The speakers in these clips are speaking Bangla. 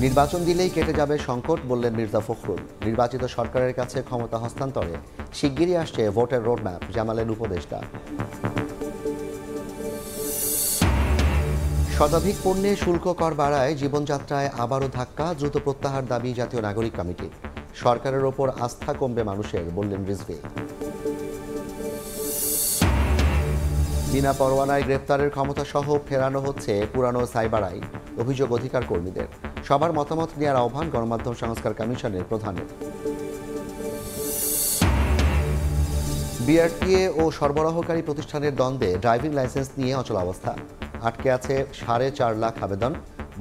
নির্বাচন দিলেই কেটে যাবে সংকট, বললেন মির্জা ফখরুল। নির্বাচিত সরকারের কাছে ক্ষমতা হস্তান্তরে শিগগিরই আসছে ভোটের রোডম্যাপ, জানালেন উপদেষ্টা। শতাধিক পণ্যে শুল্ক কর বাড়ায় জীবনযাত্রায় আবারও ধাক্কা, দ্রুত প্রত্যাহার দাবি জাতীয় নাগরিক কমিটি। সরকারের ওপর আস্থা কমবে মানুষের, বললেন রিজভী। বিনা পরোয়ানায় গ্রেপ্তারের ক্ষমতা সহ ফেরানো হচ্ছে পুরানো সাইবার আইন, অভিযোগ অধিকার কর্মীদের। সবার মতামত নেওয়ার আহ্বান গণমাধ্যম সংস্কার কমিশনের প্রধানের। বিআরটিএ ও সরবরাহকারী প্রতিষ্ঠানের দ্বন্দ্বে ড্রাইভিং লাইসেন্স নিয়ে অচলাবস্থা। আটকে আছে 4.5 লাখ আবেদন,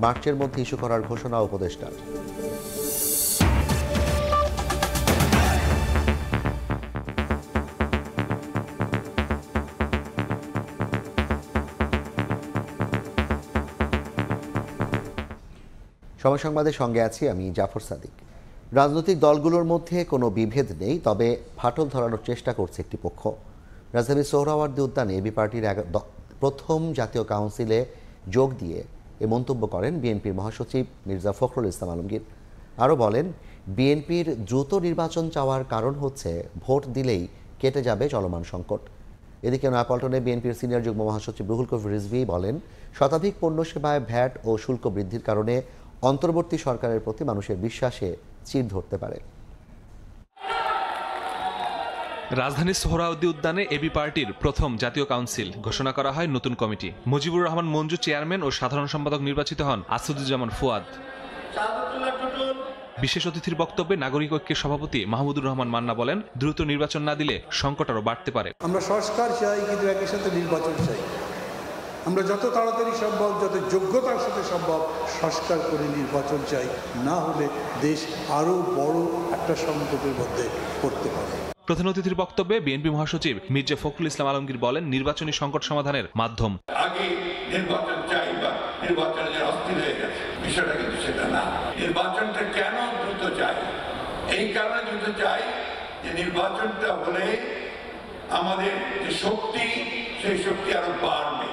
মার্চের মধ্যে ইস্যু করার ঘোষণা উপদেষ্টার। সময় সংবাদের সঙ্গে আছি আমি জাফর সাদিক। রাজনৈতিক দলগুলোর মধ্যে কোনো বিভেদ নেই, তবে ফাটল ধরানোর চেষ্টা করছে একটি পক্ষ। রাজধানীর সোহরাওয়ার্দী উদ্যানে এবি পার্টির প্রথম জাতীয় কাউন্সিলে যোগ দিয়ে এ মন্তব্য করেন বিএনপির মহাসচিব মির্জা ফখরুল ইসলাম আলমগীর। আরও বলেন, বিএনপির দ্রুত নির্বাচন চাওয়ার কারণ হচ্ছে ভোট দিলেই কেটে যাবে চলমান সংকট। এদিকে নয়াপল্টনে বিএনপির সিনিয়র যুগ্ম মহাসচিব রুহুল কবির রিজভী বলেন, শতাধিক পণ্য সেবায় ভ্যাট ও শুল্ক বৃদ্ধির কারণে অন্তর্বর্তী সরকারের প্রতি মানুষের বিশ্বাসে চির ধরতে পারে। রাজধানীর সোহরাওয়ার্দী উদ্যানে এবি পার্টির প্রথম জাতীয় কাউন্সিল ঘোষণা করা হয় নতুন কমিটি। মুজিবুর রহমান মঞ্জু চেয়ারম্যান ও সাধারণ সম্পাদক নির্বাচিত হন আসাদুজ্জামান ফুয়াদ। বিশেষ অতিথির বক্তব্যে নাগরিক ঐক্যের সভাপতি মাহমুদুর রহমান মান্না বলেন, দ্রুত নির্বাচন না দিলে সংকট আরও বাড়তে পারে। আমরা সংস্কার চাই, কিন্তু একই সাথে নির্বাচন চাই। আমরা যত তাড়াতাড়ি সম্ভব, যত যোগ্যতার সাথে সম্ভব সংস্কার করে নির্বাচন চাই, না হলে দেশ আরও বড় একটা সংকটের মধ্যে পড়তে পারে। প্রধান অতিথির বক্তব্যে বিএনপি মহাসচিব মির্জা ফখরুল ইসলাম আলমগীর বলেন, নির্বাচনী সংকট সমাধানের মাধ্যম আগে নির্বাচন চাই বা নির্বাচনের অস্থির হয়ে গেছে, বিষয়টা কিন্তু সেটা না। নির্বাচনটা কেন দ্রুত চাই? এই কারণে দ্রুত চাই যে নির্বাচনটা হলে আমাদের যে শক্তি, সেই শক্তি আরো বাড়বে।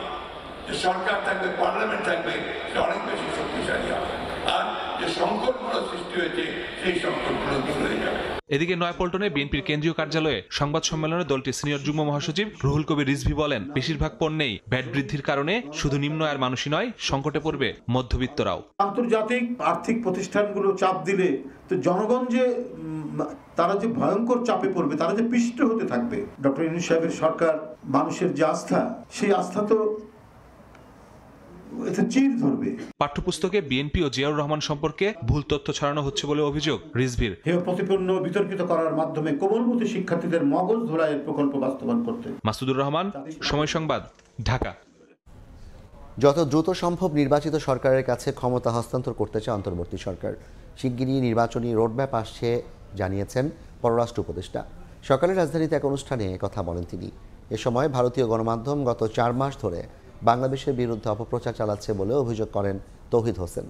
যে সরকার থাকবে, পার্লামেন্ট থাকবে, সেটা অনেক বেশি শক্তিশালী হবে। আর যে সংকটগুলো সৃষ্টি হয়েছে, সেই সংকটগুলো দূর হয়ে যাবে। এদিকে নয়াপল্টনে বিএনপির কেন্দ্রীয় কার্যালয়ে সংবাদ সম্মেলনে দলটির সিনিয়র যুগ্ম মহাসচিব রুহুল কবির রিজভী বলেন, বেশিরভাগ পণ্যেই ভ্যাট বৃদ্ধির কারণে শুধু নিম্ন আয়ের মানুষই নয়, সংকটে পড়বে মধ্যবিত্তরাও। আন্তর্জাতিক আর্থিক প্রতিষ্ঠানগুলো চাপ দিলে তো জনগণ যে তারা যে ভয়ঙ্কর চাপে পড়বে, তারা যে পিষ্ট হতে থাকবে। ডক্টর ইউনূস সাহেবের সরকার, মানুষের যে আস্থা, সেই আস্থা তো চির ধরবে। পাঠ্যপুস্তকে বিএনপি ও জিয়াউর রহমান সম্পর্কে ভুল তথ্য ছড়ানো হচ্ছে বলে অভিযোগ রিজভীর। হেয় প্রতিপন্ন বিতর্কিত করার মাধ্যমে কোমলমতি শিক্ষার্থীদের মগজ ধোলাইয়ের প্রকল্প বাস্তবায়ন করতে। মাসুদুর রহমান, সময় সংবাদ, ঢাকা। যত দ্রুত সম্ভব নির্বাচিত সরকারের কাছে ক্ষমতা হস্তান্তর করতে চায় অন্তর্বর্তী সরকার। শিগগিরই নির্বাচনী রোডম্যাপ আসছে জানিয়েছেন পররাষ্ট্র উপদেষ্টা। সকালে রাজধানীতে এক অনুষ্ঠানে কথা বলেন তিনি। এ সময় ভারতীয় গণমাধ্যম গত 4 মাস ধরে বাংলাদেশের বিরুদ্ধে অপপ্রচার চালাচ্ছে বলে অভিযোগ করেন তৌহিদ হোসেন।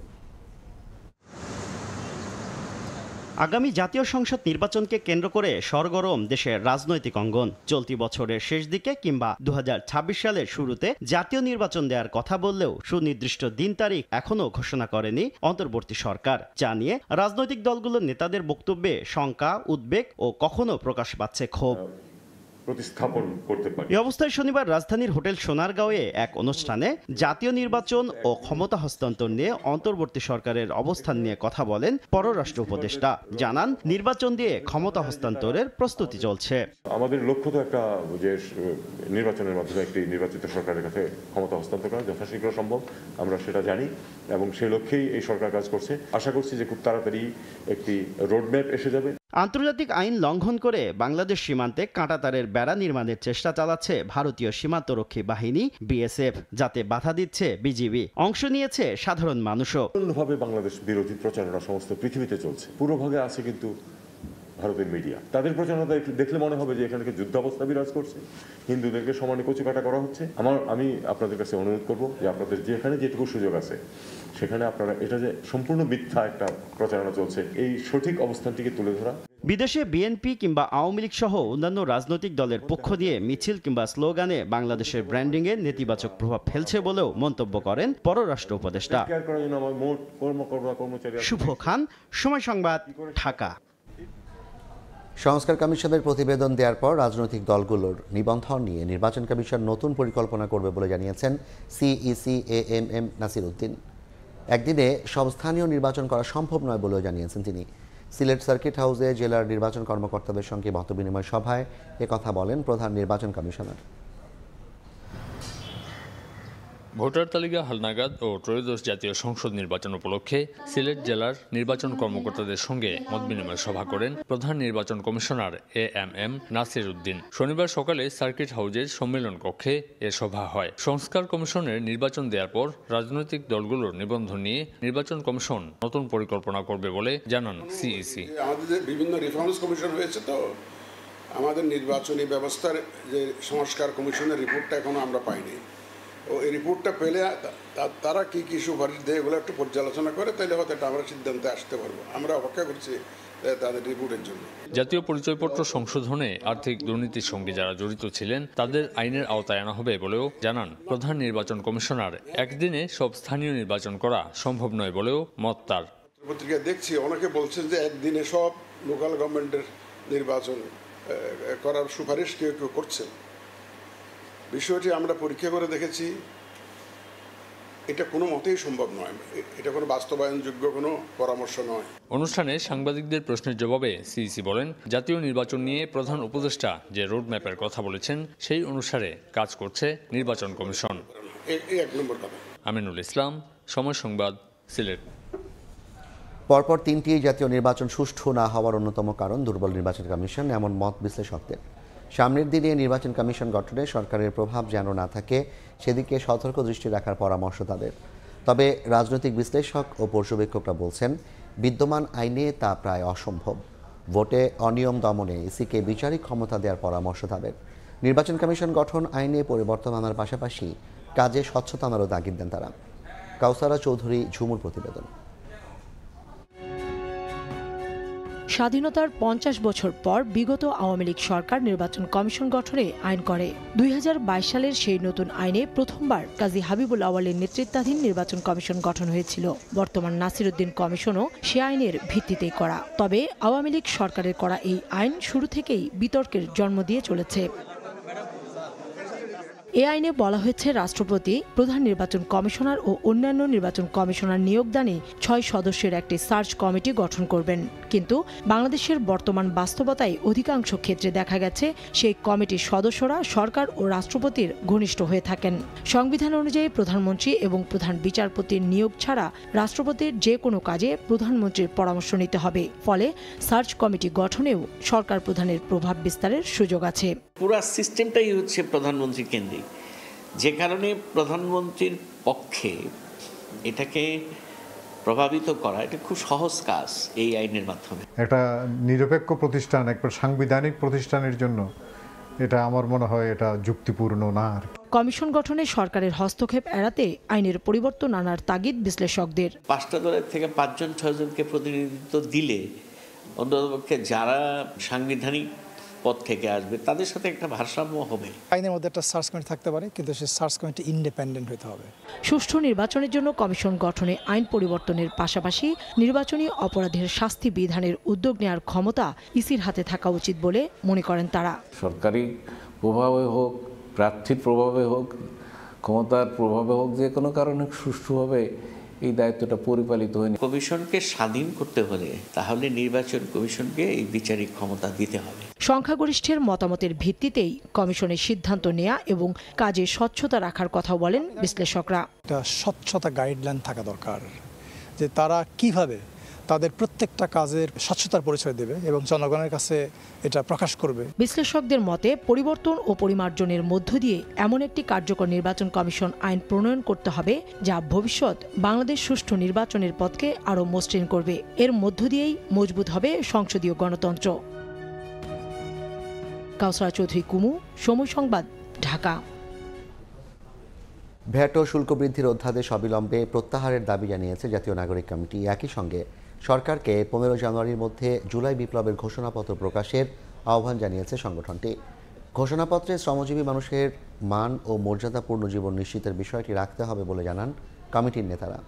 আগামী জাতীয় সংসদ নির্বাচনকে কেন্দ্র করে সরগরম দেশের রাজনৈতিক অঙ্গন। চলতি বছরের শেষ দিকে কিংবা 2026 সালের শুরুতে জাতীয় নির্বাচন দেওয়ার কথা বললেও সুনির্দিষ্ট দিন তারিখ এখনও ঘোষণা করেনি অন্তর্বর্তী সরকার। যা নিয়ে রাজনৈতিক দলগুলোর নেতাদের বক্তব্যে শঙ্কা, উদ্বেগ ও কখনো প্রকাশ পাচ্ছে ক্ষোভ। এই অবস্থায় শনিবার রাজধানীর হোটেল সোনারগাঁওয়ে এক অনুষ্ঠানে জাতীয় নির্বাচন ও ক্ষমতা হস্তান্তর নিয়ে অন্তর্বর্তী সরকারের অবস্থান নিয়ে কথা বলেন পররাষ্ট্র উপদেষ্টা। জানান, নির্বাচন দিয়ে ক্ষমতা হস্তান্তরের প্রস্তুতি চলছে। আমাদের লক্ষ্য তো একটা, যে নির্বাচনের মাধ্যমে একটি নির্বাচিত সরকারের কাছে ক্ষমতা হস্তান্তর করা যথাশীঘ্র সম্ভব, আমরা সেটা জানি এবং সেই লক্ষ্যেই এই সরকার কাজ করছে। আশা করছি যে খুব তাড়াতাড়ি একটি রোডম্যাপ এসে যাবে। আন্তর্জাতিক আইন লঙ্ঘন করে বাংলাদেশ সীমান্তে কাঁটাতারের বেড়া নির্মাণের চেষ্টা চালাচ্ছে ভারতীয় সীমান্তরক্ষী বাহিনী বিএসএফ, যাতে বাধা দিচ্ছে বিজিবি। অংশ নিয়েছে সাধারণ মানুষও। ভাবে বাংলাদেশ বিরোধী প্রচারণা সমস্ত পৃথিবীতে চলছে। পুরোভাগে আছে কিন্তু ভারতের মিডিয়া। তাদের প্রচারণা দেখলে মনে হবে যে এখানে যুদ্ধাবস্থা বিরাজ করছে, হিন্দুদেরকে সমানে কচুকাটা করা হচ্ছে। আমি আপনাদের কাছে অনুরোধ করব যে আপনাদের যেখানে যেটুকু সুযোগ আছে সেখানে আপনারা এটা যে সম্পূর্ণ মিথ্যা একটা প্রচারণা চলছে, এই সঠিক অবস্থানটিকে তুলে ধরা। বিদেশে বিএনপি কিংবা আওয়ামী লীগ সহ অন্যান্য রাজনৈতিক দলের পক্ষ দিয়ে মিছিল কিংবা স্লোগানে বাংলাদেশের ব্র্যান্ডিংয়ে নেতিবাচক প্রভাব ফেলছে বলেও মন্তব্য করেন পররাষ্ট্র উপদেষ্টা। শুভ খান, সময় সংবাদ, ঢাকা। সংস্কার কমিশনের প্রতিবেদন দেওয়ার পর রাজনৈতিক দলগুলোর নিবন্ধন নিয়ে নির্বাচন কমিশন নতুন পরিকল্পনা করবে বলে জানিয়েছেন সিইসি AMM নাসির উদ্দিন। একদিনে সব স্থানীয় নির্বাচন করা সম্ভব নয় বলেও জানিয়েছেন তিনি। সিলেট সার্কিট হাউসে জেলার নির্বাচন কর্মকর্তাদের সঙ্গে মতবিনিময় সভায় একথা বলেন প্রধান নির্বাচন কমিশনার। ভোটার তালিকা হালনাগাদ ও ত্রয়োদশ জাতীয় সংসদ নির্বাচন উপলক্ষে সিলেট জেলার নির্বাচন কর্মকর্তাদের সঙ্গে মতবিনিময় সভা করেন প্রধান নির্বাচন কমিশনার AMM নাসির উদ্দিন। শনিবার সকালে সার্কিট হাউসের সম্মেলন কক্ষে এ সভা হয়। সংস্কার কমিশনের নির্বাচন দেওয়ার পর রাজনৈতিক দলগুলোর নিবন্ধন নিয়ে নির্বাচন কমিশন নতুন পরিকল্পনা করবে বলে জানান সিইসি। আমাদের বিভিন্ন রিফর্মস কমিশন হয়েছে, তো আমাদের নির্বাচনী ব্যবস্থার যে সংস্কার কমিশনের রিপোর্টটা এখনো আমরা পাইনি। ও এই রিপোর্টটা পেলে তারা কি কি সুপারিশ দেয় এগুলো একটু পর্যালোচনা করে, তাহলে হয়তো আমরা সিদ্ধান্তে আসতে পারবো। আমরা অপেক্ষা করছি তাদের রিপোর্টের জন্য। জাতীয় পরিচয়পত্র সংশোধনে আর্থিক দুর্নীতির সঙ্গে যারা জড়িত ছিলেন তাদের আইনের আওতায় আনা হবে বলেও জানান প্রধান নির্বাচন কমিশনার। একদিনে সব স্থানীয় নির্বাচন করা সম্ভব নয় বলেও মত তার। পত্রিকায় দেখছি অনেকে বলছেন যে একদিনে সব লোকাল গভর্নমেন্টের নির্বাচন করার সুপারিশ কেউ কেউ করছেন। বিষয়টি আমরা পরীক্ষা করে দেখেছি, এটা কোনো মতেই সম্ভব নয়। এটা কোনো বাস্তবায়নযোগ্য কোনো পরামর্শ নয়। অনুষ্ঠানে সাংবাদিকদের প্রশ্নের জবাবে সিইসি বলেন, জাতীয় নির্বাচন নিয়ে প্রধান উপদেষ্টা যে রোডম্যাপের কথা বলেছেন সেই অনুসারে কাজ করছে নির্বাচন কমিশন। এক নম্বর কথা। আমিনুল ইসলাম, সময় সংবাদ, সিলেট। পরপর তিনটি জাতীয় নির্বাচন সুষ্ঠু না হওয়ার অন্যতম কারণ দুর্বল নির্বাচন কমিশন, এমন মত বিশ্লেষকদের। সামনের দিনে নির্বাচন কমিশন গঠনে সরকারের প্রভাব যেন না থাকে সেদিকে সতর্ক দৃষ্টি রাখার পরামর্শ তাদের। তবে রাজনৈতিক বিশ্লেষক ও পর্যবেক্ষকরা বলছেন বিদ্যমান আইনে তা প্রায় অসম্ভব। ভোটে অনিয়ম দমনে ইসিকে বিচারিক ক্ষমতা দেওয়ার পরামর্শ তাদের। নির্বাচন কমিশন গঠন আইনে পরিবর্তন আনার পাশাপাশি কাজে স্বচ্ছতা আনারও তাগিদ দেন তারা। কাউসারা চৌধুরী ঝুমুর প্রতিবেদন। স্বাধীনতার ৫০ বছর পর বিগত আওয়ামী লীগ সরকার নির্বাচন কমিশন গঠনে আইন করে। ২০২২ সালের সেই নতুন আইনে প্রথমবার কাজী হাবিবুল আওয়ালের নেতৃত্বাধীন নির্বাচন কমিশন গঠন হয়েছিল। বর্তমান নাসির উদ্দিন কমিশনও সে আইনের ভিত্তিতেই করা। তবে আওয়ামী লীগ সরকারের করা এই আইন শুরু থেকেই বিতর্কের জন্ম দিয়ে চলেছে। এ আইনে বলা হয়েছে রাষ্ট্রপতি, প্রধান নির্বাচন কমিশনার ও অন্যান্য নির্বাচন কমিশনার নিয়োগদানে ৬ সদস্যের একটি সার্চ কমিটি গঠন করবেন। কিন্তু বাংলাদেশের বর্তমান বাস্তবতায় অধিকাংশ ক্ষেত্রে দেখা গেছে সেই কমিটির সদস্যরা সরকার ও রাষ্ট্রপতির ঘনিষ্ঠ হয়ে থাকেন। সংবিধান অনুযায়ী প্রধানমন্ত্রী এবং প্রধান বিচারপতির নিয়োগ ছাড়া রাষ্ট্রপতির যে কোনো কাজে প্রধানমন্ত্রীর পরামর্শ নিতে হবে। ফলে সার্চ কমিটি গঠনেও সরকার প্রধানের প্রভাব বিস্তারের সুযোগ আছে। পুরো সিস্টেমটাই হচ্ছে প্রধানমন্ত্রী কেন্দ্রিক, যে কারণে প্রধানমন্ত্রীর পক্ষে এটাকে প্রভাবিত করা এটা খুব সহজ কাজ এই আইনের মাধ্যমে। একটা নিরপেক্ষ প্রতিষ্ঠান, একটা সাংবিধানিক প্রতিষ্ঠানের জন্য এটা আমার মনে হয় এটা যুক্তিপূর্ণ না। কমিশন গঠনে সরকারের হস্তক্ষেপ এড়াতে আইনের পরিবর্তন আনার তাগিদ বিশ্লেষকদের। ৫টা দলের থেকে ৫ জন ৬ জনকে প্রতিনিধিত্ব দিলে অন্ততপক্ষে যারা সাংবিধানিক পদ থেকে আসবে তাদের সাথে একটা ভারসাম্য হবে। আইনের মধ্যে একটা সার্চ কমিটি থাকতে পারে, কিন্তু সেই সার্চ কমিটি ইন্ডিপেন্ডেন্ট হতে হবে। সুষ্ঠু নির্বাচনের জন্য কমিশন গঠনে আইন পরিবর্তনের পাশাপাশি নির্বাচনী অপরাধের শাস্তি বিধানের উদ্যোগ নেওয়ার ক্ষমতা ইসির হাতে থাকা উচিত বলে মনে করেন তারা। সরকারি প্রভাবে হোক, প্রার্থীর প্রভাবে হোক, ক্ষমতার প্রভাবে হোক, যে কোনো কারণে সুষ্ঠুভাবে এই দায়িত্বটা পরিপালিত হয়নি। কমিশনকে স্বাধীন করতে হলে তাহলে নির্বাচন কমিশনকে এই বিচারিক ক্ষমতা দিতে হবে। সংখ্যাগরিষ্ঠের মতামতের ভিত্তিতেই কমিশনের সিদ্ধান্ত নেওয়া এবং কাজে স্বচ্ছতা রাখার কথা বলেন বিশ্লেষকরা। একটা স্বচ্ছতা গাইডলাইন থাকা দরকার, যে তারা কিভাবে তাদের প্রত্যেকটা কাজের স্বচ্ছতার পরিচয় দেবে এবং জনগণের কাছে এটা প্রকাশ করবে। বিশ্লেষকদের মতে পরিবর্তন ও পরিমার্জনের মধ্য দিয়ে এমন একটি কার্যকর নির্বাচন কমিশন আইন প্রণয়ন করতে হবে যা ভবিষ্যৎ বাংলাদেশ সুষ্ঠু নির্বাচনের পথকে আরও মসৃণ করবে। এর মধ্য দিয়েই মজবুত হবে সংসদীয় গণতন্ত্র। কাউসারা চৌধুরী কুমু, সময় সংবাদ, ঢাকা। ভ্যাট ও শুল্ক বৃদ্ধির অধ্যাদেশ অবিলম্বে প্রত্যাহারের দাবি জানিয়েছে জাতীয় নাগরিক কমিটি। একই সঙ্গে সরকারকে 15 জানুয়ারির মধ্যে জুলাই বিপ্লবের ঘোষণাপত্র প্রকাশের আহ্বান জানিয়েছে সংগঠনটি। ঘোষণাপত্রে শ্রমজীবী মানুষের মান ও মর্যাদাপূর্ণ জীবন নিশ্চিতের বিষয়টি রাখতে হবে বলে জানান কমিটির নেতারা।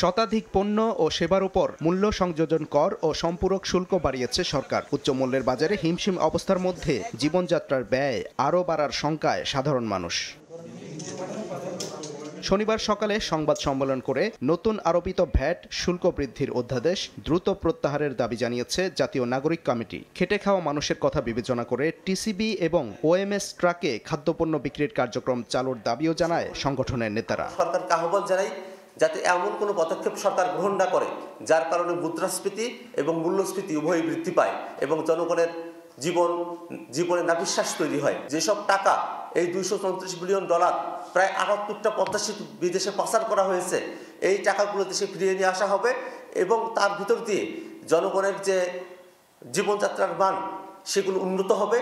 শতাধিক পণ্য ও সেবার উপর মূল্য সংযোজন কর ও সম্পূরক শুল্ক বাড়িয়েছে সরকার। উচ্চ মূল্যের বাজারে হিমশিম অবস্থার মধ্যে জীবনযাত্রার ব্যয় আরও বাড়ার শঙ্কায় সাধারণ মানুষ। শনিবার সকালে সংবাদ সম্মেলন করে নতুন আরোপিত ভ্যাট শুল্ক বৃদ্ধির অধ্যাদেশ দ্রুত প্রত্যাহারের দাবি জানিয়েছে জাতীয় নাগরিক কমিটি। খেটে খাওয়া মানুষের কথা বিবেচনা করে টিসিবি এবং ওএমএস ট্রাকে খাদ্যপণ্য বিক্রির কার্যক্রম চালুর দাবিও জানায় সংগঠনের নেতারা। সরকারকে আহ্বান জানাই যাতে এমন কোনো পদক্ষেপ সরকার গ্রহণ না করে যার কারণে মুদ্রাস্ফীতি এবং মূল্যস্ফীতি উভয়ই বৃদ্ধি পায় এবং জনগণের জীবনে নাভিশ্বাস তৈরি হয়। যেসব টাকা এই $234 বিলিয়ন প্রায় 78টা পদ্মা বিদেশে পাচার করা হয়েছে, এই টাকাগুলো দেশে ফিরিয়ে নিয়ে আসা হবে এবং তার ভিতর দিয়ে জনগণের যে জীবনযাত্রার মান সেগুলো উন্নত হবে।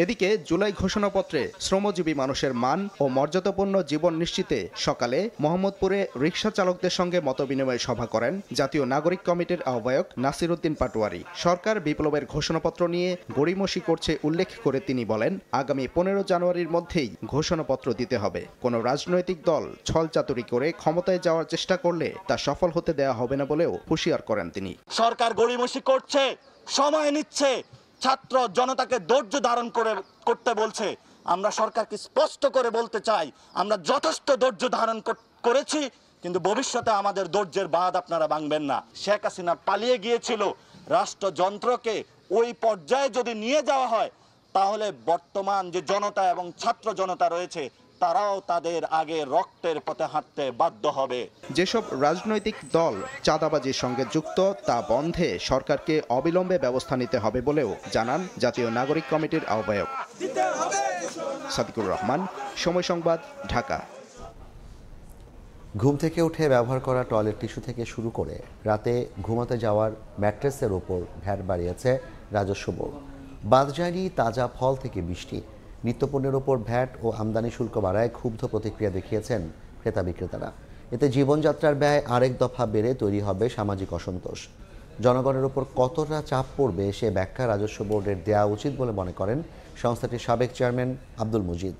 এদিকে জুলাই ঘোষণাপত্রে শ্রমজীবী মানুষের মান ও মর্যাদাপূর্ণ জীবন নিশ্চিতে সকালে মোহাম্মদপুরে রিকশা চালকদের সঙ্গে মতবিনিময় সভা করেন জাতীয় নাগরিক কমিটির আহ্বায়ক নাসির উদ্দিন পাটোয়ারি। সরকার বিপ্লবের ঘোষণাপত্র নিয়ে গড়িমসি করছে উল্লেখ করে তিনি বলেন, আগামী 15 জানুয়ারির মধ্যেই ঘোষণাপত্র দিতে হবে। কোনো রাজনৈতিক দল ছলচাতুরি করে ক্ষমতায় যাওয়ার চেষ্টা করলে তা সফল হতে দেওয়া হবে না বলেও হুঁশিয়ার করেন তিনি। সরকার গড়িমসি করছে, সময় নিচ্ছে, ছাত্র জনতাকে ধৈর্য ধারণ করতে বলছে। আমরা সরকারকে স্পষ্ট করে বলতে চাই, আমরা যথেষ্ট ধৈর্য ধারণ করেছি, কিন্তু ভবিষ্যতে আমাদের ধৈর্যের বাঁধ আপনারা ভাঙবেন না। শেখ হাসিনা পালিয়ে গিয়েছিল, রাষ্ট্রযন্ত্রকে ওই পর্যায়ে যদি নিয়ে যাওয়া হয় তাহলে বর্তমান যে জনতা এবং ছাত্র জনতা রয়েছে তারাও তাদের আগে রক্তের পথে হাঁটতে বাধ্য হবে। যেসব রাজনৈতিক দল চাঁদাবাজির সঙ্গে যুক্ত তা বন্ধে সরকারকে অবিলম্বে ব্যবস্থা নিতে হবে বলেও জানান জাতীয় নাগরিক কমিটির আহ্বায়ক সাদিকুর রহমান। সময় সংবাদ, ঢাকা। ঘুম থেকে উঠে ব্যবহার করা টয়লেট টিস্যু থেকে শুরু করে রাতে ঘুমাতে যাওয়ার ম্যাট্রেসের ওপর ভ্যাট বাড়িয়েছে রাজস্ব বোর্ড। বাদ যায়নি তাজা ফল থেকে বৃষ্টি। নিত্যপণ্যের ওপর ভ্যাট ও আমদানি শুল্ক বাড়ায় ক্ষুব্ধ প্রতিক্রিয়া দেখিয়েছেন ক্রেতা বিক্রেতারা। এতে জীবনযাত্রার ব্যয় আরেক দফা বেড়ে তৈরি হবে সামাজিক অসন্তোষ। জনগণের ওপর কতটা চাপ পড়বে সে ব্যাখ্যা রাজস্ব বোর্ডের দেওয়া উচিত বলে মনে করেন সংস্থাটির সাবেক চেয়ারম্যান আব্দুল মজিদ।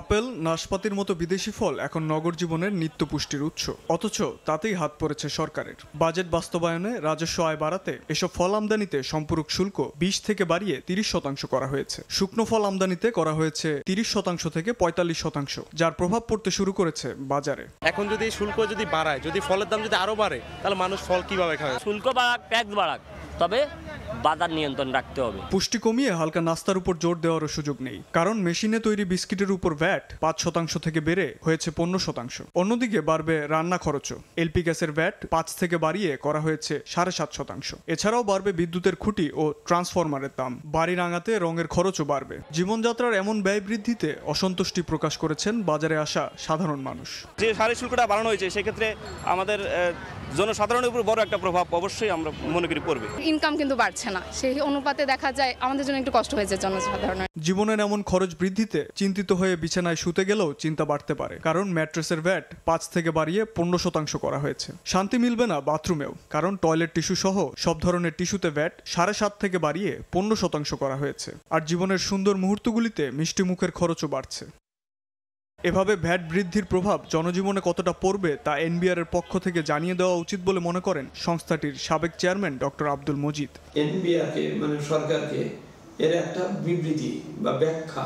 আপেল, নাশপাতির মতো বিদেশি ফল এখন নগর জীবনের নিত্য পুষ্টির উৎস, অথচ তাতেই হাত পড়েছে সরকারের। বাজেট বাস্তবায়নে রাজস্ব আয় বাড়াতে এসব ফল আমদানিতে সম্পূরক শুল্ক 20 থেকে বাড়িয়ে 30% করা হয়েছে। শুকনো ফল আমদানিতে করা হয়েছে 30% থেকে 45%, যার প্রভাব পড়তে শুরু করেছে বাজারে। এখন যদি শুল্ক যদি বাড়ায়, যদি ফলের দাম যদি আরো বাড়ে, তাহলে মানুষ ফল কিভাবে খাবে? শুল্ক বাড়াক, ট্যাক্স বাড়াক, তবে বাজার নিয়ন্ত্রণ রাখতে হবে। পুষ্টি কমিয়ে হালকা নাস্তার উপর জোর দেওয়ারও সুযোগ নেই, কারণ মেশিনে তৈরি বিস্কিটের উপর ভ্যাট 5% থেকে বেড়ে হয়েছে 15%। অন্যদিকে বাড়বে রান্না খরচও। এলপি গ্যাসের ভ্যাট 5 থেকে বাড়িয়ে করা হয়েছে 7.5%। এছাড়াও বাড়বে বিদ্যুতের খুঁটি ও ট্রান্সফরমারের দাম। বাড়ি রাঙাতে রঙের খরচও বাড়বে। জীবনযাত্রার এমন ব্যয় বৃদ্ধিতে অসন্তুষ্টি প্রকাশ করেছেন বাজারে আসা সাধারণ মানুষ। যে সারে শুল্কটা বাড়ানো হয়েছে, সেক্ষেত্রে আমাদের জনসাধারণের উপর বড় একটা প্রভাব অবশ্যই আমরা মনে করি পড়বে। ইনকাম কিন্তু বাড়ছে না, সেই অনুপাতে দেখা যায় আমাদের জন্য একটু কষ্ট হয়েছে জনসাধারণের। জীবনের এমন খরচ বৃদ্ধিতে চিন্তিত হয়ে বিছানায় শুতে গেলেও চিন্তা বাড়তে পারে, কারণ ম্যাট্রেসের ভ্যাট 5 থেকে বাড়িয়ে 15% করা হয়েছে। শান্তি মিলবে না বাথরুমেও, কারণ টয়লেট টিস্যু সহ সব ধরনের টিস্যুতে ভ্যাট 7.5 থেকে বাড়িয়ে 15% করা হয়েছে। আর জীবনের সুন্দর মুহূর্তগুলিতে মিষ্টি মুখের খরচও বাড়ছে। এভাবে ভ্যাট বৃদ্ধির প্রভাব জনজীবনে কতটা পড়বে তা এনবিআর এর পক্ষ থেকে জানিয়ে দেওয়া উচিত বলে মনে করেন সংস্থাটির সাবেক চেয়ারম্যান ডক্টর আব্দুল মজিদ। এনবিআরকে মানে সরকারকে এর একটা বিবৃতি বা ব্যাখ্যা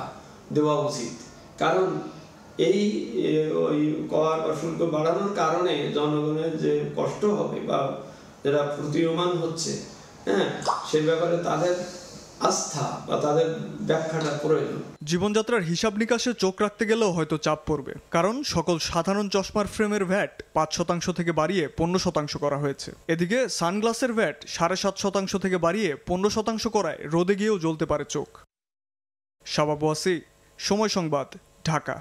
দেওয়া উচিত, কারণ এই কর বা শুল্ক বাড়ানোর কারণে জনগণের যে কষ্ট হবে বা যারা প্রতীয়মান হচ্ছে, সে ব্যাপারে তাদের আস্থা বা তাদের ব্যাখ্যাটা প্রয়োজন। জীবনযাত্রার হিসাব নিকাশে চোখ রাখতে গেলেও হয়তো চাপ পড়বে, কারণ সকল সাধারণ চশমার ফ্রেমের ভ্যাট 5% থেকে বাড়িয়ে 15% করা হয়েছে। এদিকে সানগ্লাসের ভ্যাট 7.5% থেকে বাড়িয়ে 15% করায় রোদে গিয়েও জ্বলতে পারে চোখ। শাবাব ওয়াসি, সময় সংবাদ, ঢাকা।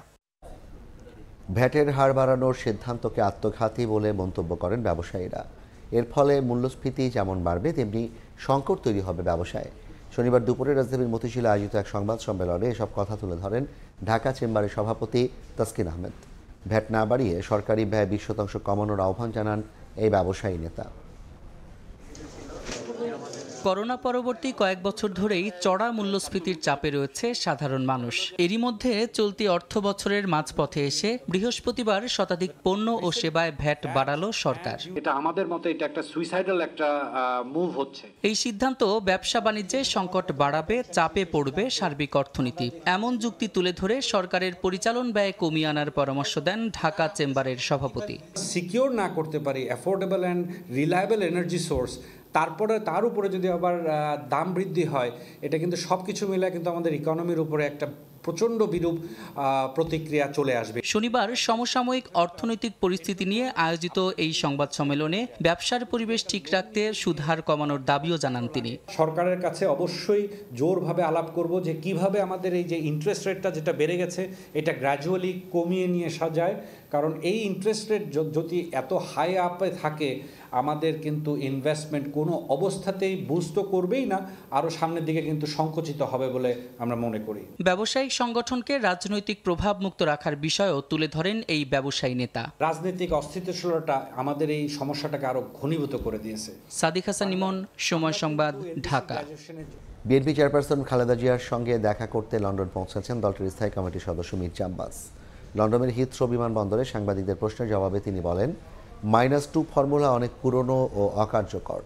ভ্যাটের হার বাড়ানোর সিদ্ধান্তকে আত্মঘাতী বলে মন্তব্য করেন ব্যবসায়ীরা। এর ফলে মূল্যস্ফীতি যেমন বাড়বে, তেমনি সংকট তৈরি হবে ব্যবসায়। শনিবার দুপুরে রাজধানীর মতিঝিলে আয়োজিত এক সংবাদ সম্মেলনে এসব কথা তুলে ধরেন ঢাকা চেম্বারের সভাপতি তাসকিন আহমেদ। ভ্যাট না বাড়িয়ে সরকারি ব্যয় 20% কমানোর আহ্বান জানান এই ব্যবসায়ী নেতা। করোনা পরবর্তী কয়েক বছর ধরেই চড়া মূল্যস্ফীতির চাপে রয়েছে সাধারণ মানুষ। এরই মধ্যে চলতি অর্থ বছরের মাঝপথে এসে বৃহস্পতিবার শতাধিক পণ্য ও সেবায় ভ্যাট বাড়ালো সরকার। এটা আমাদের মতে এটা একটা সুইসাইডাল একটা মুভ হচ্ছে। এই সিদ্ধান্ত ব্যবসা বাণিজ্যে সংকট বাড়াবে, চাপে পড়বে সার্বিক অর্থনীতি। এমন যুক্তি তুলে ধরে সরকারের পরিচালন ব্যয় কমিয়ে আনার পরামর্শ দেন ঢাকা চেম্বারের সভাপতি। সিকিউর না করতে পারি affordable and reliable energy source, তারপরে তার উপরে যদি আবার দাম বৃদ্ধি হয়, এটা কিন্তু সব কিছু মিলে কিন্তু আমাদের ইকোনমির উপরে একটা প্রচণ্ড বিরূপ প্রতিক্রিয়া চলে আসবে। শনিবার সমসাময়িক অর্থনৈতিক পরিস্থিতি নিয়ে আয়োজিত এই সংবাদ সম্মেলনে ব্যবসার পরিবেশ ঠিক রাখতে সুদ হার কমানোর দাবিও জানান তিনি। সরকারের কাছে অবশ্যই জোরভাবে আলাপ করব যে কিভাবে আমাদের এই যে ইন্টারেস্ট রেটটা যেটা বেড়ে গেছে এটা গ্র্যাজুয়ালি কমিয়ে নিয়ে সাজায়, কারণ এই ইন্টারেস্ট রেট যদি এত হাই আপে থাকে আমাদের কিন্তু ইনভেস্টমেন্ট কোনো অবস্থাতেই বুস্ট তো করবেই না, আরও সামনের দিকে কিন্তু সংকুচিত হবে বলে আমরা মনে করি। ব্যবসায়িক সংগঠনকে রাজনৈতিক প্রভাব মুক্ত রাখার বিষয়ও তুলে ধরেন এই ব্যবসায়ী নেতা। রাজনৈতিক অস্থিতিশীলতা আমাদের এই সমস্যাটাকে আরো ঘনীভূত করে দিয়েছে। সাদিক হাসান ইমন, সময় সংবাদ, ঢাকা। বিএনপি চেয়ারপারসন খালেদা জিয়ার সঙ্গে দেখা করতে লন্ডন পৌঁছেছেন দলটির স্থায়ী কমিটির সদস্য মির্জা আব্বাস। লন্ডনের হিথ্রো বিমানবন্দরে সাংবাদিকদের প্রশ্নের জবাবে তিনি বলেন, -2 ফর্মুলা অনেক পুরনো ও অকার্যকর।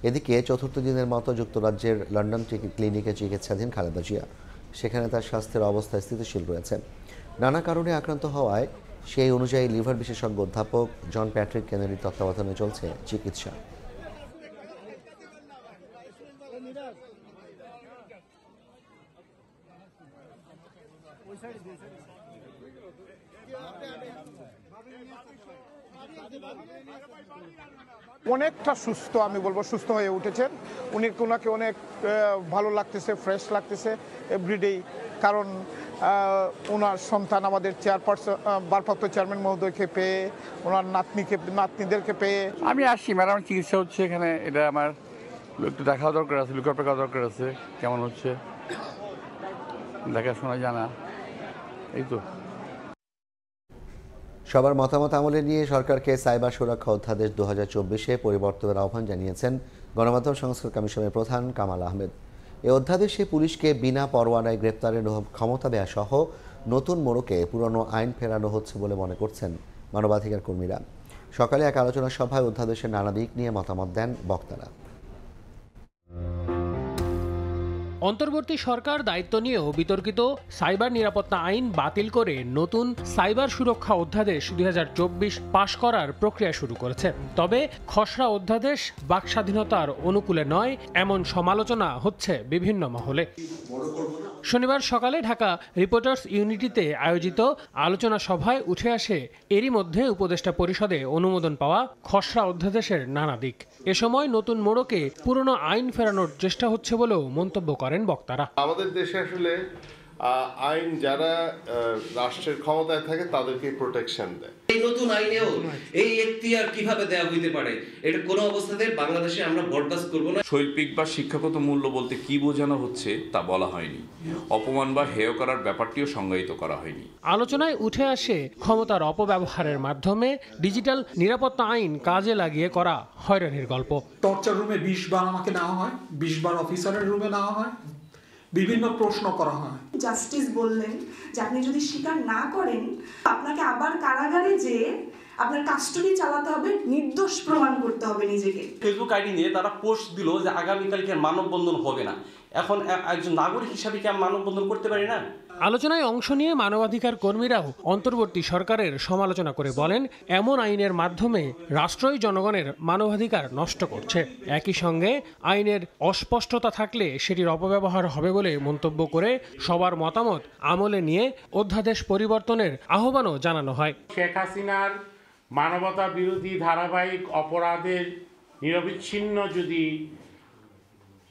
এদিকে চতুর্থ দিনের মতো যুক্তরাজ্যের লন্ডন ক্লিনিকে চিকিৎসাধীন খালেদা জিয়া। সেখানে তার স্বাস্থ্যের অবস্থা স্থিতিশীল রয়েছে। নানা কারণে আক্রান্ত হওয়ায় সেই অনুযায়ী লিভার বিশেষজ্ঞ অধ্যাপক জন প্যাট্রিক কেনেডির তত্ত্বাবধানে চলছে চিকিৎসা। অনেকটা সুস্থ, আমি বলবো সুস্থ হয়ে উঠেছেন উনি। ওনাকে অনেক ভালো লাগতেছে, ফ্রেশ লাগতেছে এভরিডেই, কারণ ওনার সন্তান আমাদের চেয়ারপারসন ভারপ্রাপ্ত চেয়ারম্যান মহোদয়কে পেয়ে, ওনার নাতনিদেরকে পেয়ে। আমি আসছি ম্যাডাম, চিকিৎসা হচ্ছে এখানে, এটা আমার একটু দেখাও দরকার আছে, লুক আপ রাখা দরকার আছে, কেমন হচ্ছে দেখাশোনা জানা, এই তো। সবার মতামত আমলে নিয়ে সরকারকে সাইবার সুরক্ষা অধ্যাদেশ 2024-এ পরিবর্তনের আহ্বান জানিয়েছেন গণমাধ্যম সংস্কার কমিশনের প্রধান কামাল আহমেদ। এই অধ্যাদেশে পুলিশকে বিনা পরোয়ানায় গ্রেপ্তারের ক্ষমতা দেয়া সহ নতুন মোড়কে পুরনো আইন ফেরানো হচ্ছে বলে মনে করছেন মানবাধিকার কর্মীরা। সকালে এক আলোচনা সভায় অধ্যাদেশের নানা দিক নিয়ে মতামত দেন বক্তারা। অন্তর্বর্তী সরকার দায়িত্ব নিয়েও বিতর্কিত সাইবার নিরাপত্তা আইন বাতিল করে নতুন সাইবার সুরক্ষা অধ্যাদেশ 2024 পাশ করার প্রক্রিয়া শুরু করেছে। তবে খসড়া অধ্যাদেশ বাকস্বাধীনতার অনুকূলে নয়, এমন সমালোচনা হচ্ছে বিভিন্ন মহলে। শনিবার সকালে ঢাকা রিপোর্টার্স ইউনিটিতে আয়োজিত আলোচনা সভায় উঠে আসে এরই মধ্যে উপদেষ্টা পরিষদে অনুমোদন পাওয়া খসড়া অধ্যাদেশের নানা দিক। এ সময় নতুন মোড়কে পুরনো আইন ফেরানোর চেষ্টা হচ্ছে বলেও মন্তব্য করেন বক্তারা। আমাদের দেশে আসলে আইন যারা রাষ্ট্রের ক্ষমতায় থাকে তাদেরকে প্রোটেকশন দেয়। এই নতুন আইনেও এই এখতিয়ার কিভাবে দেয়া হইতে পারে, এটা কোনো অবস্থাতে বাংলাদেশে আমরা বরদাস্ত করব না। শৈল্পিক বা শিক্ষাগত মূল্য বলতে কি বোঝানো হচ্ছে তা বলা হয়নি। অপমান বা হেয় করার ব্যাপারটিও সংজ্ঞায়িত করা হয়নি। আলোচনায় উঠে আসে ক্ষমতার অপব্যবহারের মাধ্যমে ডিজিটাল নিরাপত্তা আইন কাজে লাগিয়ে করা হয়রানির গল্প। টর্চার রুমে 20 বার আমাকে নেওয়া হয়, 20 বার অফিসারের রুমে নেওয়া হয়, বিভিন্ন প্রশ্ন করা হয়। জাস্টিস বললেন যে আপনি যদি স্বীকার না করেন আপনাকে আবার কারাগারে যেয়ে আপনার কাস্টডি চালাতে হবে, নির্দোষ প্রমাণ করতে হবে নিজেকে। ফেসবুক আইডি নিয়ে তারা পোস্ট দিল যে আগামীকালকে মানববন্ধন হবে না। এখন একজন নাগরিক হিসাবে কি আমি মানববন্ধন করতে পারি না? আলোচনায় অংশ নিয়ে মানবাধিকার কর্মীরাও অন্তর্বর্তী সরকারের সমালোচনা করে বলেন, এমন আইনের মাধ্যমে রাষ্ট্রই জনগণের মানবাধিকার নষ্ট করছে। একই সঙ্গে আইনের অস্পষ্টতা থাকলে সেটির অপব্যবহার হবে বলে মন্তব্য করে সবার মতামত আমলে নিয়ে অধ্যাদেশ পরিবর্তনের আহ্বানও জানানো হয়। শেখ হাসিনার মানবতা বিরোধী ধারাবাহিক অপরাধের নিরবিচ্ছিন্ন যদি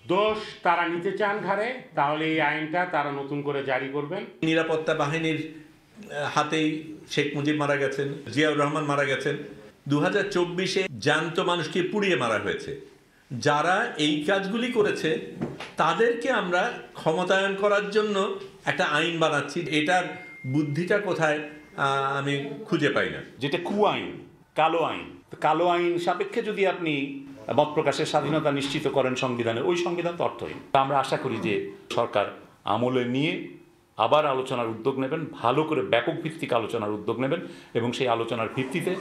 দোষ তারা নিতে চান ঘাড়ে, তাহলে এই আইনটা তারা নতুন করে জারি করবেন। নিরাপত্তা বাহিনীর হাতেই শেখ মুজিব মারা গেছেন, জিয়াউর রহমান মারা গেছেন। 2024-এ জ্যান্ত মানুষকে পুড়িয়ে মারা হয়েছে। যারা এই কাজগুলি করেছে তাদেরকে আমরা ক্ষমতায়ন করার জন্য একটা আইন বানাচ্ছি। এটার বুদ্ধিটা কোথায় আমি খুঁজে পাই না। যেটা আইন, কালো আইন, কালো আইন সাপেক্ষে যদি আপনি মত প্রকাশের স্বাধীনতা নিশ্চিত করেন সংবিধানে, ওই সংবিধান তো অর্থহীন। আমরা আশা করি যে সরকার আমলে নিয়ে আবার আলোচনার উদ্যোগ নেবেন, ভালো করে ব্যাপক ভিত্তিক আলোচনার উদ্যোগ নেবেন এবং সেই আলোচনার ভিত্তিতে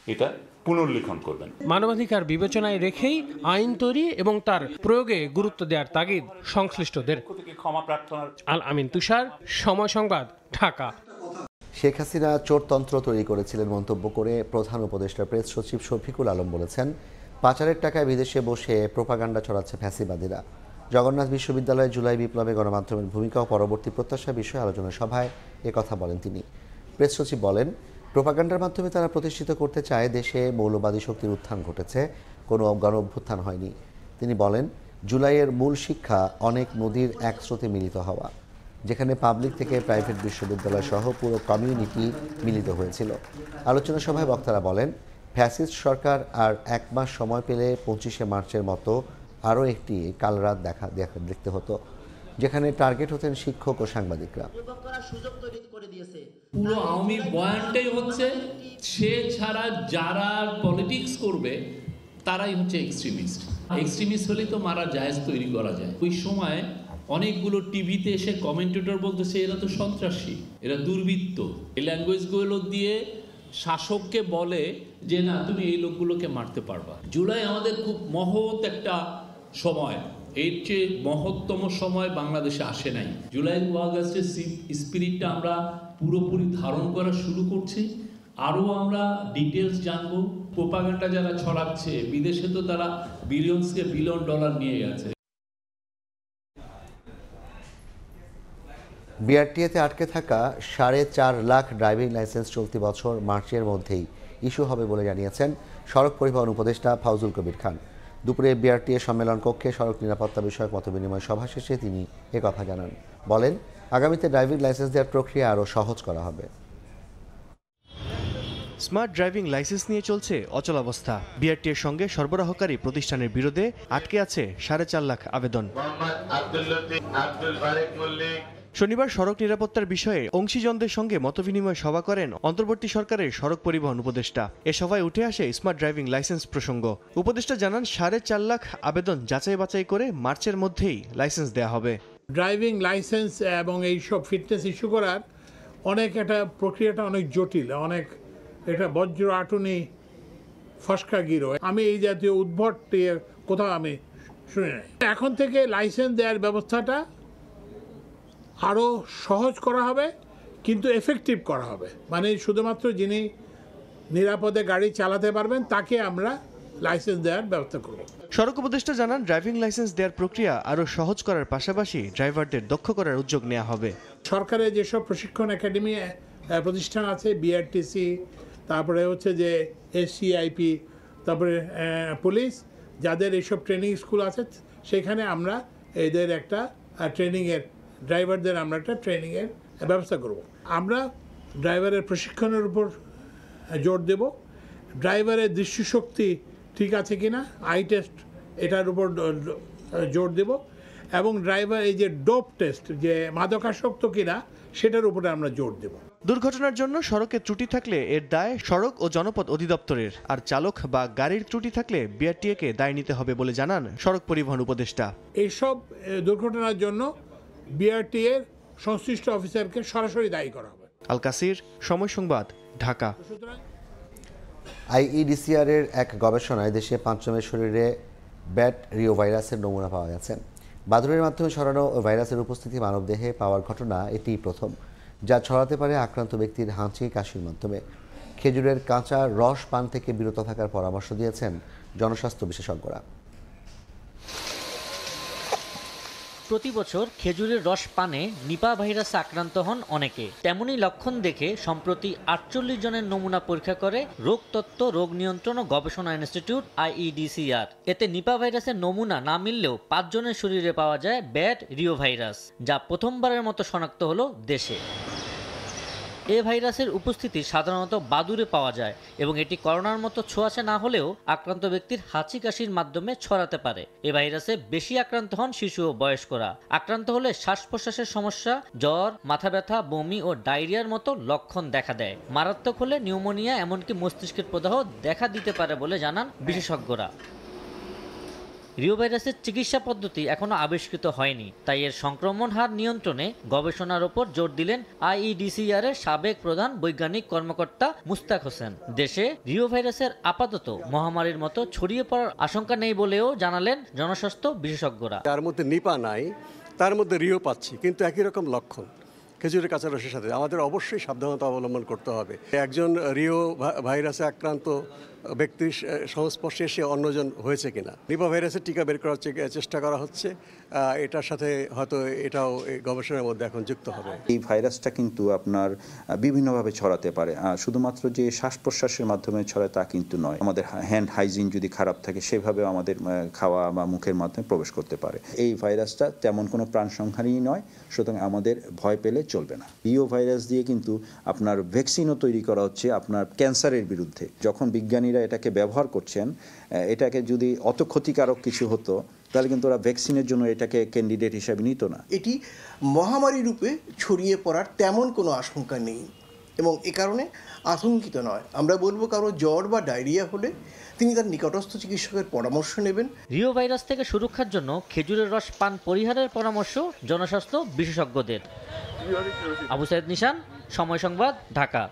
এটা পুনর্লিখন করবেন। মানবাধিকার বিবেচনায় রেখেই আইন তৈরি এবং তার প্রয়োগে গুরুত্ব দেওয়ার তাগিদ সংশ্লিষ্টদের। ক্ষমা প্রার্থনার। আল আমিন তুষার, সময় সংবাদ, ঢাকা। শেখ হাসিনা চোরতন্ত্র তৈরি করেছিলেন মন্তব্য করে প্রধান উপদেষ্টা প্রেস সচিব শফিকুল আলম বলেছেন, পাচারের টাকায় বিদেশে বসে প্রোপাগান্ডা ছড়াচ্ছে ফ্যাসিবাদীরা। জগন্নাথ বিশ্ববিদ্যালয়ে জুলাই বিপ্লবে গণমাধ্যমের ভূমিকা ও পরবর্তী প্রত্যাশা বিষয়ে আলোচনা সভায় একথা বলেন তিনি। প্রেস সচিব বলেন, প্রোপাগান্ডার মাধ্যমে তারা প্রতিষ্ঠিত করতে চায় দেশে মৌলবাদী শক্তির উত্থান ঘটেছে, কোনো গণ অভ্যুত্থান হয়নি। তিনি বলেন, জুলাইয়ের মূল শিক্ষা অনেক নদীর এক স্রোতে মিলিত হওয়া, যেখানে পাবলিক থেকে প্রাইভেট বিশ্ববিদ্যালয় সহ পুরো কমিউনিটি মিলিত হয়েছিল। আলোচনা সভায় বক্তারা বলেন, ফ্যাসিস্ট সরকার আর 1 মাস সময় পেলে 25শে মার্চের মতো আরও একটি কালরাত দেখতে হতো, যেখানে টার্গেট হতেন শিক্ষক ও সাংবাদিকরা। পুরো আওয়ামী বয়ানটাই হচ্ছে সে ছাড়া যারা পলিটিক্স করবে তারাই হচ্ছে এক্সট্রিমিস্ট। এক্সট্রিমিস্ট হলেই তো মারা জায়েজ তৈরি করা যায়। ওই সময় অনেকগুলো টিভিতে এসে কমেন্টেটর বলতেছে এরা তো সন্ত্রাসী, এরা দুর্বৃত্ত। এই ল্যাঙ্গুয়েজগুলো দিয়ে শাসককে বলে যে না, তুমি এই লোকগুলোকে মারতে পারবা। জুলাই আমাদের খুব মহৎ একটা সময়, এর চেয়ে মহত্তম সময় বাংলাদেশে আসে নাই। জুলাই আগস্টের স্পিরিটটা আমরা পুরোপুরি ধারণ করা শুরু করছি। আরও আমরা ডিটেলস জানবো। প্রোপাগান্ডা যারা ছড়াচ্ছে বিদেশে তো তারা বিলিয়নসকে বিলিয়ন ডলার নিয়ে গেছে। বিআরটিএতে আটকে থাকা 4.5 লাখ ড্রাইভিং লাইসেন্স চলতি বছর মার্চের মধ্যেই ইস্যু হবে বলে জানিয়েছেন সড়ক পরিবহন উপদেষ্টা ফাউজুল কবির খান। দুপুরে বিআরটিএ সম্মেলন কক্ষে সড়ক নিরাপত্তা বিষয়ক মতবিনিময় সভা শেষে তিনি একথা জানান। বলেন, আগামীতে ড্রাইভিং লাইসেন্স দেওয়ার প্রক্রিয়া আরও সহজ করা হবে। স্মার্ট ড্রাইভিং লাইসেন্স নিয়ে চলছে অচলাবস্থা। বিআরটিএর সঙ্গে সরবরাহকারী প্রতিষ্ঠানের বিরুদ্ধে আটকে আছে 4.5 লাখ আবেদন। শনিবার সড়ক নিরাপত্তার বিষয়ে অংশীজনদের সঙ্গে মতবিনিময় সভা করেন অন্তর্বর্তী সরকারের সড়ক পরিবহন উপদেষ্টা। এ সভায় উঠে আসে স্মার্ট ড্রাইভিং লাইসেন্স প্রসঙ্গ। উপদেষ্টা জানান, 4.5 লাখ আবেদন যাচাই বাছাই করে মার্চের মধ্যেই লাইসেন্স দেওয়া হবে। ড্রাইভিং লাইসেন্স এবং এইসব ফিটনেস ইস্যু করার একটা প্রক্রিয়াটা অনেক জটিল, অনেক এটা বজ্র আটুনি ফসকা গিরো, আমি এই জাতীয় উদ্ভট কোথাও আমি শুনি নাই। এখন থেকে লাইসেন্স দেওয়ার ব্যবস্থাটা আরও সহজ করা হবে, কিন্তু এফেক্টিভ করা হবে। মানে শুধুমাত্র যিনি নিরাপদে গাড়ি চালাতে পারবেন তাকে আমরা লাইসেন্স দেওয়ার ব্যবস্থা করব। সড়ক উপদেষ্টা জানান, ড্রাইভিং লাইসেন্স দেওয়ার প্রক্রিয়া আরও সহজ করার পাশাপাশি ড্রাইভারদের দক্ষ করার উদ্যোগ নেওয়া হবে। সরকারের যেসব প্রশিক্ষণ একাডেমি প্রতিষ্ঠান আছে, বিআরটিসি, তারপরে হচ্ছে যে এসসিআইপি, তারপরে পুলিশ, যাদের এইসব ট্রেনিং স্কুল আছে, সেখানে আমরা এদের একটা ট্রেনিংয়ের ড্রাইভারদের আমরা একটা ট্রেনিংয়ের ব্যবস্থা করব। আমরা ড্রাইভারের প্রশিক্ষণের উপর জোর দেব, ড্রাইভারের দৃষ্টিশক্তি ঠিক আছে কিনা, আই টেস্ট, এটার উপর জোর দেব, এবং ড্রাইভার এই যে ডোপ টেস্ট, যে মাদকাসক্ত কিনা, সেটার উপরে আমরা জোর দেব। দুর্ঘটনার জন্য সড়কে ত্রুটি থাকলে এর দায় সড়ক ও জনপথ অধিদপ্তরের, আর চালক বা গাড়ির ত্রুটি থাকলে বিআরটিএকে দায় নিতে হবে বলে জানান সড়ক পরিবহন উপদেষ্টা। এইসব দুর্ঘটনার জন্য বিআরটিএর সংশ্লিষ্ট অফিসারকে সরাসরি দায়ী করা হবে। আল কাসির, সময় সংবাদ, ঢাকা। আইইডিসিআর এর এক গবেষণায় দেশে 5 জনের শরীরে ব্যাট রিও ভাইরাসের নমুনা পাওয়া গেছে। বাদুড়ের মাধ্যমে ছড়ানো ওই ভাইরাসের উপস্থিতি মানবদেহে পাওয়ার ঘটনা এটিই প্রথম, যা ছড়াতে পারে আক্রান্ত ব্যক্তির হাঁচি কাশির মাধ্যমে। খেজুরের কাঁচা রস পান থেকে বিরত থাকার পরামর্শ দিয়েছেন জনস্বাস্থ্য বিশেষজ্ঞরা। প্রতি বছর খেজুরের রস পানে নিপা ভাইরাসে আক্রান্ত হন অনেকে। তেমনই লক্ষণ দেখে সম্প্রতি 48 জনের নমুনা পরীক্ষা করে রোগতত্ত্ব, রোগ নিয়ন্ত্রণ ও গবেষণা ইনস্টিটিউট আইইডিসিআর। এতে নিপা ভাইরাসের নমুনা না মিললেও 5 জনের শরীরে পাওয়া যায় ব্যাড রিও ভাইরাস, যা প্রথমবারের মতো শনাক্ত হলো দেশে। এ ভাইরাসের উপস্থিতি সাধারণত বাদুড়ে পাওয়া যায় এবং এটি করোনার মতো ছোঁয়াচে না হলেও আক্রান্ত ব্যক্তির হাঁচি কাশির মাধ্যমে ছড়াতে পারে। এ ভাইরাসে বেশি আক্রান্ত হন শিশু ও বয়স্করা। আক্রান্ত হলে শ্বাস প্রশ্বাসের সমস্যা, জ্বর, মাথা ব্যথা, বমি ও ডায়রিয়ার মতো লক্ষণ দেখা দেয়। মারাত্মক হলে নিউমোনিয়া এমনকি মস্তিষ্কের প্রদাহ দেখা দিতে পারে বলে জানান বিশেষজ্ঞরা। রিও ভাইরাসের চিকিৎসা পদ্ধতি এখনো আবিষ্কৃত হয়নি, তাই এর সংক্রমণ হার নিয়ন্ত্রণে গবেষণার উপর জোর দিলেন IEDCR এর সাবেক প্রধান বৈজ্ঞানিক কর্মকর্তা মুস্তাক হোসেন। দেশে রিও ভাইরাসের আপাতত মহামারীর মতো ছড়িয়ে পড়ার আশঙ্কা নেই বলেও জানালেন জনস্বাস্থ্য বিশেষজ্ঞরা। তার মধ্যে নিপা নাই, তার মধ্যে রিও পাচ্ছি, কিন্তু একই রকম লক্ষণ খেজুরের কাঁচা রসের সাথে। আমাদের অবশ্যই সাবধানতা অবলম্বন করতে হবে। একজন রিও ভাইরাসে আক্রান্ত ব্যক্তির সংস্পর্শে এসে অন্যজন হয়েছে কিনা। নিপা ভাইরাসের টিকা বের করার চেষ্টা করা হচ্ছে, এটার সাথে হয়তো এটাও গবেষণার মধ্যে এখন যুক্ত হবে। এই ভাইরাসটা কিন্তু আপনার বিভিন্নভাবে ছড়াতে পারে, শুধুমাত্র যে শ্বাস প্রশ্বাসের মাধ্যমে ছড়ায় তা কিন্তু নয়। আমাদের হ্যান্ড হাইজিন যদি খারাপ থাকে সেভাবে আমাদের খাওয়া বা মুখের মাধ্যমে প্রবেশ করতে পারে। এই ভাইরাসটা তেমন কোনো প্রাণ সংহারই নয়, সুতরাং আমাদের ভয় পেলে চলবে না। রিও ভাইরাস দিয়ে কিন্তু আপনার ভ্যাকসিনও তৈরি করা হচ্ছে আপনার ক্যান্সারের বিরুদ্ধে। যখন বিজ্ঞানীরা এটাকে ব্যবহার করছেন, এটাকে যদি অত ক্ষতিকারক কিছু হতো তাহলে কিন্তু ওরা ভ্যাকসিনের জন্য এটাকে ক্যান্ডিডেট হিসেবে নিত না। এটি মহামারী রূপে ছড়িয়ে পড়ার তেমন কোনো আশঙ্কা নেই এবং এ কারণে আতঙ্কিত নয়। আমরা বলবো কারো জ্বর বা ডায়রিয়া হলে তিনি তার নিকটস্থ চিকিৎসকের পরামর্শ নেবেন। রিও ভাইরাস থেকে সুরক্ষার জন্য খেজুরের রস পান পরিহারের পরামর্শ জনস্বাস্থ্য বিশেষজ্ঞদের। আবু সাইদ নিশান, সময় সংবাদ, ঢাকা।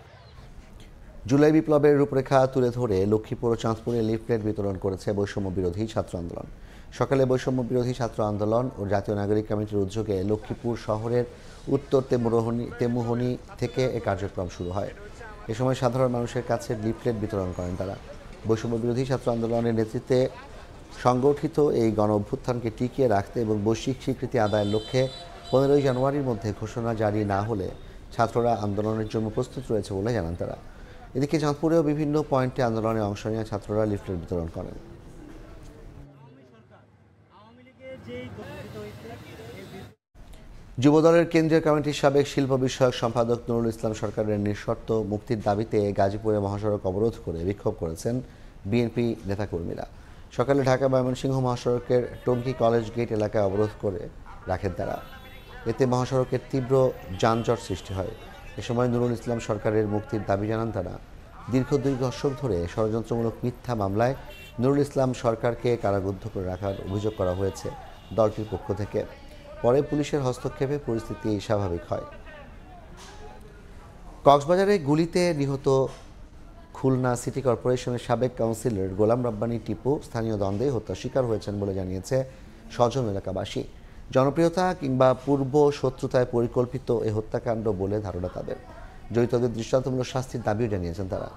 জুলাই বিপ্লবের রূপরেখা তুলে ধরে লক্ষ্মীপুর ও চাঁদপুরে লিফলেট বিতরণ করেছে বৈষম্য বিরোধী ছাত্র আন্দোলন। সকালে বৈষম্য বিরোধী ছাত্র আন্দোলন ও জাতীয় নাগরিক কমিটির উদ্যোগে লক্ষ্মীপুর শহরের উত্তর তেমুহনী থেকে এ কার্যক্রম শুরু হয়। এ সময় সাধারণ মানুষের কাছে লিফলেট বিতরণ করেন তারা। বৈষম্য বিরোধী ছাত্র আন্দোলনের নেতৃত্বে সংগঠিত এই গণ অভ্যুত্থানকে টিকিয়ে রাখতে এবং বৈশ্বিক স্বীকৃতি আদায়ের লক্ষ্যে 15ই জানুয়ারির মধ্যে ঘোষণা জারি না হলে ছাত্ররা আন্দোলনের জন্য প্রস্তুত রয়েছে বলে জানান তারা। এদিকে চাঁদপুরেও বিভিন্ন পয়েন্টে আন্দোলনে অংশ নিয়ে ছাত্ররা লিফলেট বিতরণ করেন। যুবদলের কেন্দ্রীয় কমিটির সাবেক শিল্প বিষয়ক সম্পাদক নুরুল ইসলাম সরকারের নিঃশর্ত মুক্তির দাবিতে গাজীপুরে মহাসড়ক অবরোধ করে বিক্ষোভ করেছেন বিএনপি নেতাকর্মীরা। সকালে ঢাকা ময়মনসিংহ মহাসড়কের টঙ্গী কলেজ গেট এলাকায় অবরোধ করে রাখেন তারা। এতে মহাসড়কের তীব্র যানজট সৃষ্টি হয়। এ সময় নুরুল ইসলাম সরকারের মুক্তির দাবি জানান তারা। দীর্ঘ 2 দশক ধরে ষড়যন্ত্রমূলক মিথ্যা মামলায় নুরুল ইসলাম সরকারকে কারারুদ্ধ করে রাখার অভিযোগ করা হয়েছে দলটির পক্ষ থেকে। পরে পুলিশের হস্তক্ষেপে পরিস্থিতি স্বাভাবিক হয়। কক্সবাজারে গুলিতে নিহত খুলনা সিটি কর্পোরেশনের সাবেক কাউন্সিলর গোলাম রব্বানী টিপু স্থানীয় দ্বন্দ্বে হত্যা শিকার হয়েছেন বলে জানিয়েছে স্বজন এলাকাবাসী। জনপ্রিয়তা কিংবা পূর্ব শত্রুতায় পরিকল্পিত এ হত্যাকাণ্ড বলে ধারণা তাদের। জড়িতদের দৃষ্টান্তমূলক শাস্তির দাবিও জানিয়েছেন তারা।